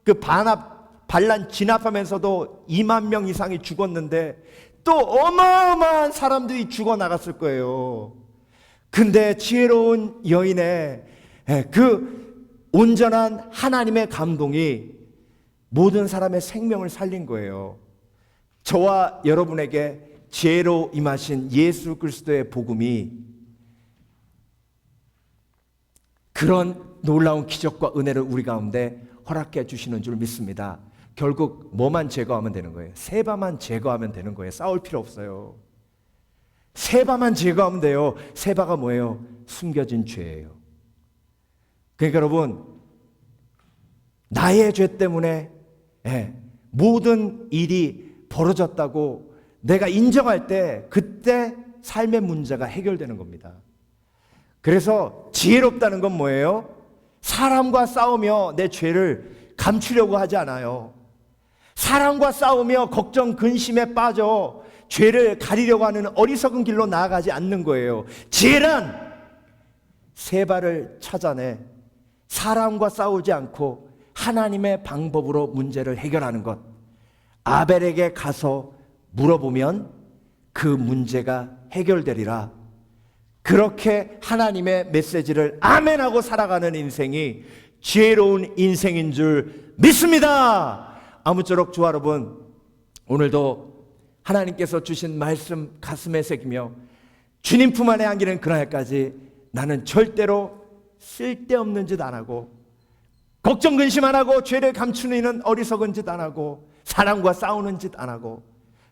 그 반란 진압하면서도 2만 명 이상이 죽었는데 또 어마어마한 사람들이 죽어나갔을 거예요. 근데 지혜로운 여인의 그 온전한 하나님의 감동이 모든 사람의 생명을 살린 거예요. 저와 여러분에게 지혜로 임하신 예수 그리스도의 복음이 그런 놀라운 기적과 은혜를 우리 가운데 허락해 주시는 줄 믿습니다. 결국 뭐만 제거하면 되는 거예요? 세바만 제거하면 되는 거예요. 싸울 필요 없어요. 세바만 제거하면 돼요. 세바가 뭐예요? 숨겨진 죄예요. 그러니까 여러분, 나의 죄 때문에 모든 일이 벌어졌다고 내가 인정할 때 그때 삶의 문제가 해결되는 겁니다. 그래서 지혜롭다는 건 뭐예요? 사람과 싸우며 내 죄를 감추려고 하지 않아요. 사람과 싸우며 걱정, 근심에 빠져 죄를 가리려고 하는 어리석은 길로 나아가지 않는 거예요. 지혜란 세바를 찾아내 사람과 싸우지 않고 하나님의 방법으로 문제를 해결하는 것. 아벨에게 가서 물어보면 그 문제가 해결되리라. 그렇게 하나님의 메시지를 아멘하고 살아가는 인생이 지혜로운 인생인 줄 믿습니다. 아무쪼록 저와 여러분, 오늘도 하나님께서 주신 말씀 가슴에 새기며 주님 품 안에 안기는 그날까지 나는 절대로 쓸데없는 짓 안 하고 걱정 근심 안 하고 죄를 감추는 어리석은 짓 안 하고 사람과 싸우는 짓 안 하고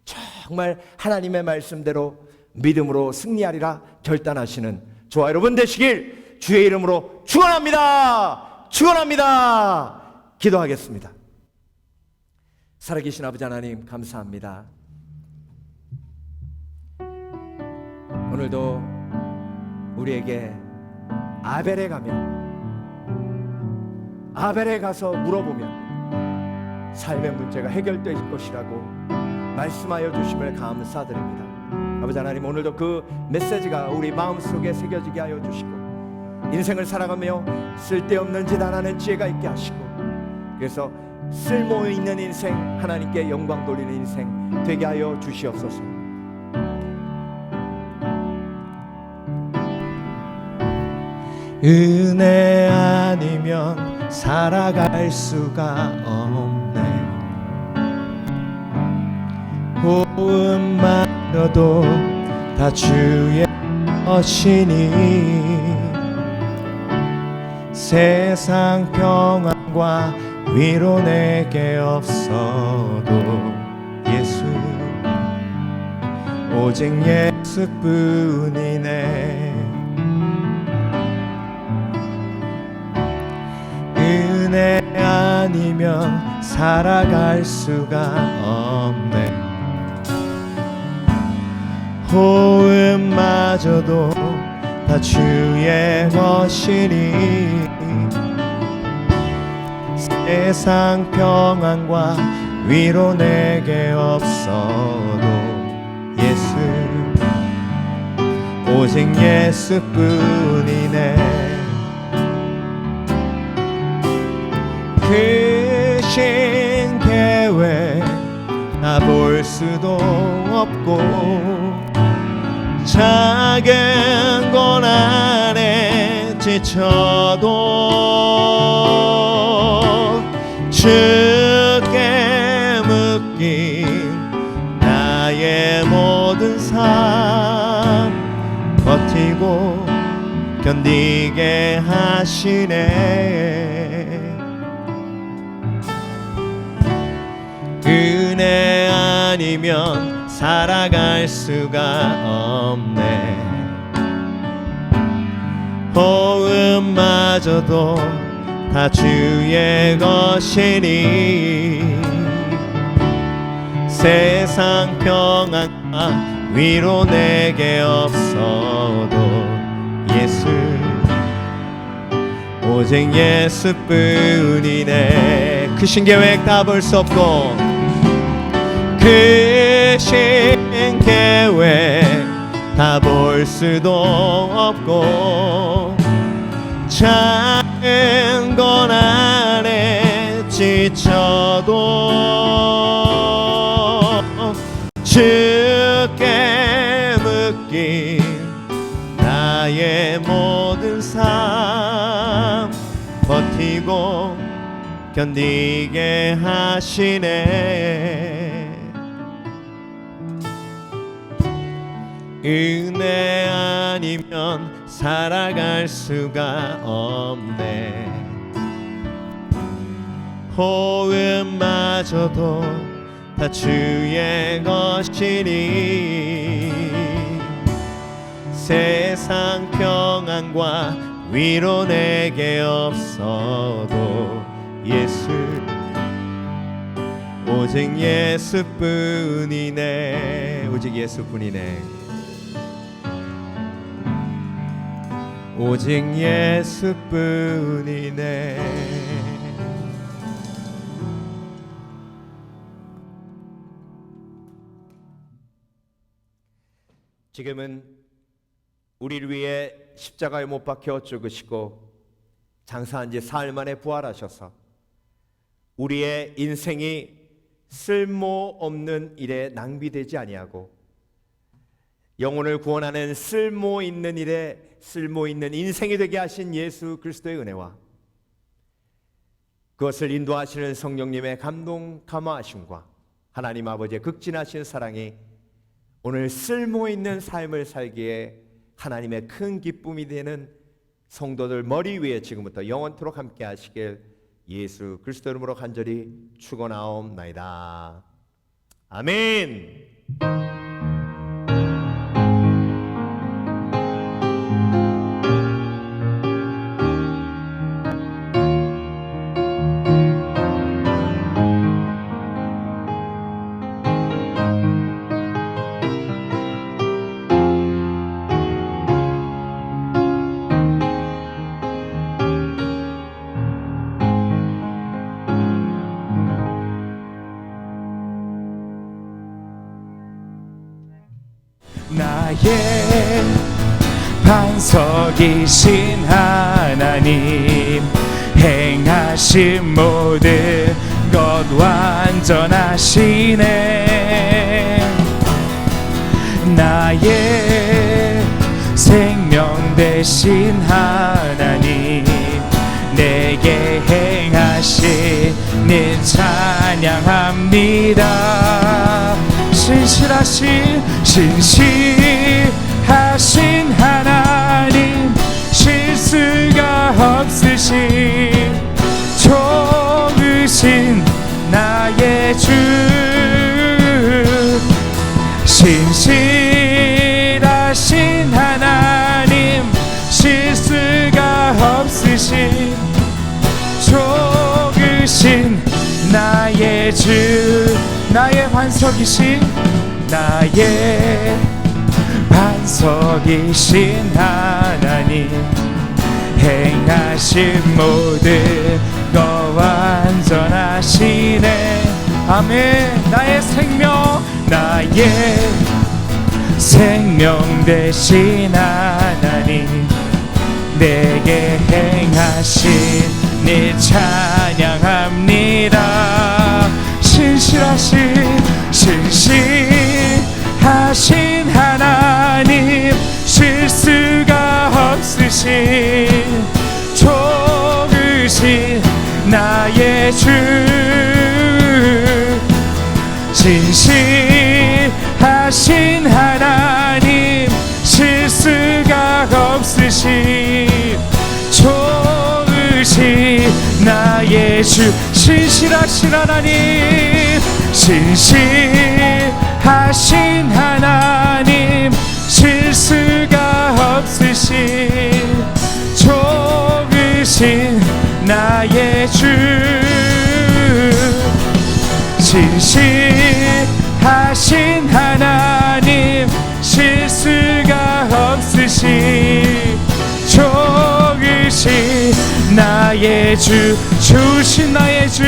정말 하나님의 말씀대로 믿음으로 승리하리라 결단하시는 저와 여러분 되시길 주의 이름으로 축원합니다. 축원합니다. 기도하겠습니다. 살아계신 아버지 하나님, 감사합니다. 오늘도 우리에게 아벨에 가서 물어보면 삶의 문제가 해결될 것이라고 말씀하여 주심을 감사드립니다. 아버지 하나님, 오늘도 그 메시지가 우리 마음속에 새겨지게 하여 주시고 인생을 살아가며 쓸데없는 짓 안 하는 지혜가 있게 하시고, 그래서 쓸모 있는 인생, 하나님께 영광 돌리는 인생 되게 하여 주시옵소서. 은혜 아니면 살아갈 수가 없네. 호흡만으로도 다 주의 것이니 세상 평안과 위로 내게 없어도 예수, 오직 예수뿐이네. 은혜 아니면 살아갈 수가 없네. 호흡마저도 다 주의 것이니 세상 평안과 위로 내게 없어도 예수, 오직 예수뿐이네. 크신 계획 다 볼 수도 없고 작은 고난에 지쳐도 주께 묶인 나의 모든 삶 버티고 견디게 하시네. 은혜 아니면 살아갈 수가 없네. 호흡마저도 다 주의 것이니 세상 평안과 위로 내게 없어도 예수, 오직 예수뿐이네. 크신 계획 다 볼 수 없고 크신 계획 다 볼 수도 없고 작은 고난에 지쳐도 주께 묶인 나의 모든 삶 버티고 견디게 하시네. 은혜 아니면 살아갈 수가 없네. 호흡마저도 다 주의 것이니 세상 평안과 위로 내게 없어도 예수, 오직 예수뿐이네. 오직 예수뿐이네. 오직 예수뿐이네. 지금은 우리를 위해 십자가에 못 박혀 죽으시고 장사한 지 사흘 만에 부활하셔서 우리의 인생이 쓸모없는 일에 낭비되지 아니하고 영혼을 구원하는 쓸모 있는 일에 쓸모 있는 인생이 되게 하신 예수 그리스도의 은혜와 그것을 인도하시는 성령님의 감동 감화하심과 하나님 아버지의 극진하신 사랑이 오늘 쓸모 있는 삶을 살기에 하나님의 큰 기쁨이 되는 성도들 머리 위에 지금부터 영원토록 함께 하시길 예수 그리스도 이름으로 간절히 축원하옵나이다. 아멘. 나의 반석이신 하나님 행하신 모든 것 완전하시네. 나의 생명 되신 하나님, 내게 행하시는 찬양합니다. 신실하신 하나님, 실수가 없으신 좋으신 나의 주, 신실하신 하나님, 실수가 없으신 좋으신 나의 주, 나의 반석이신, 나의 반석이신 하나님, 행하신 모든 것 완전하시네. 아멘. 나의 생명 되신 하나님, 내게 행하신 네 찬양합니다. 신실하신 하나님, 실수가 없으신 좋으신 나의 주, 신실하신 하나님, 실수가 없으신 좋으신 나의 주, 신실하신 하나님, 신실하신 하나님, 실수가 없으신 좋으신 나의 주, 신실하신 하나님, 실수가 없으신 좋으신 나의 주, 주신 나의 주,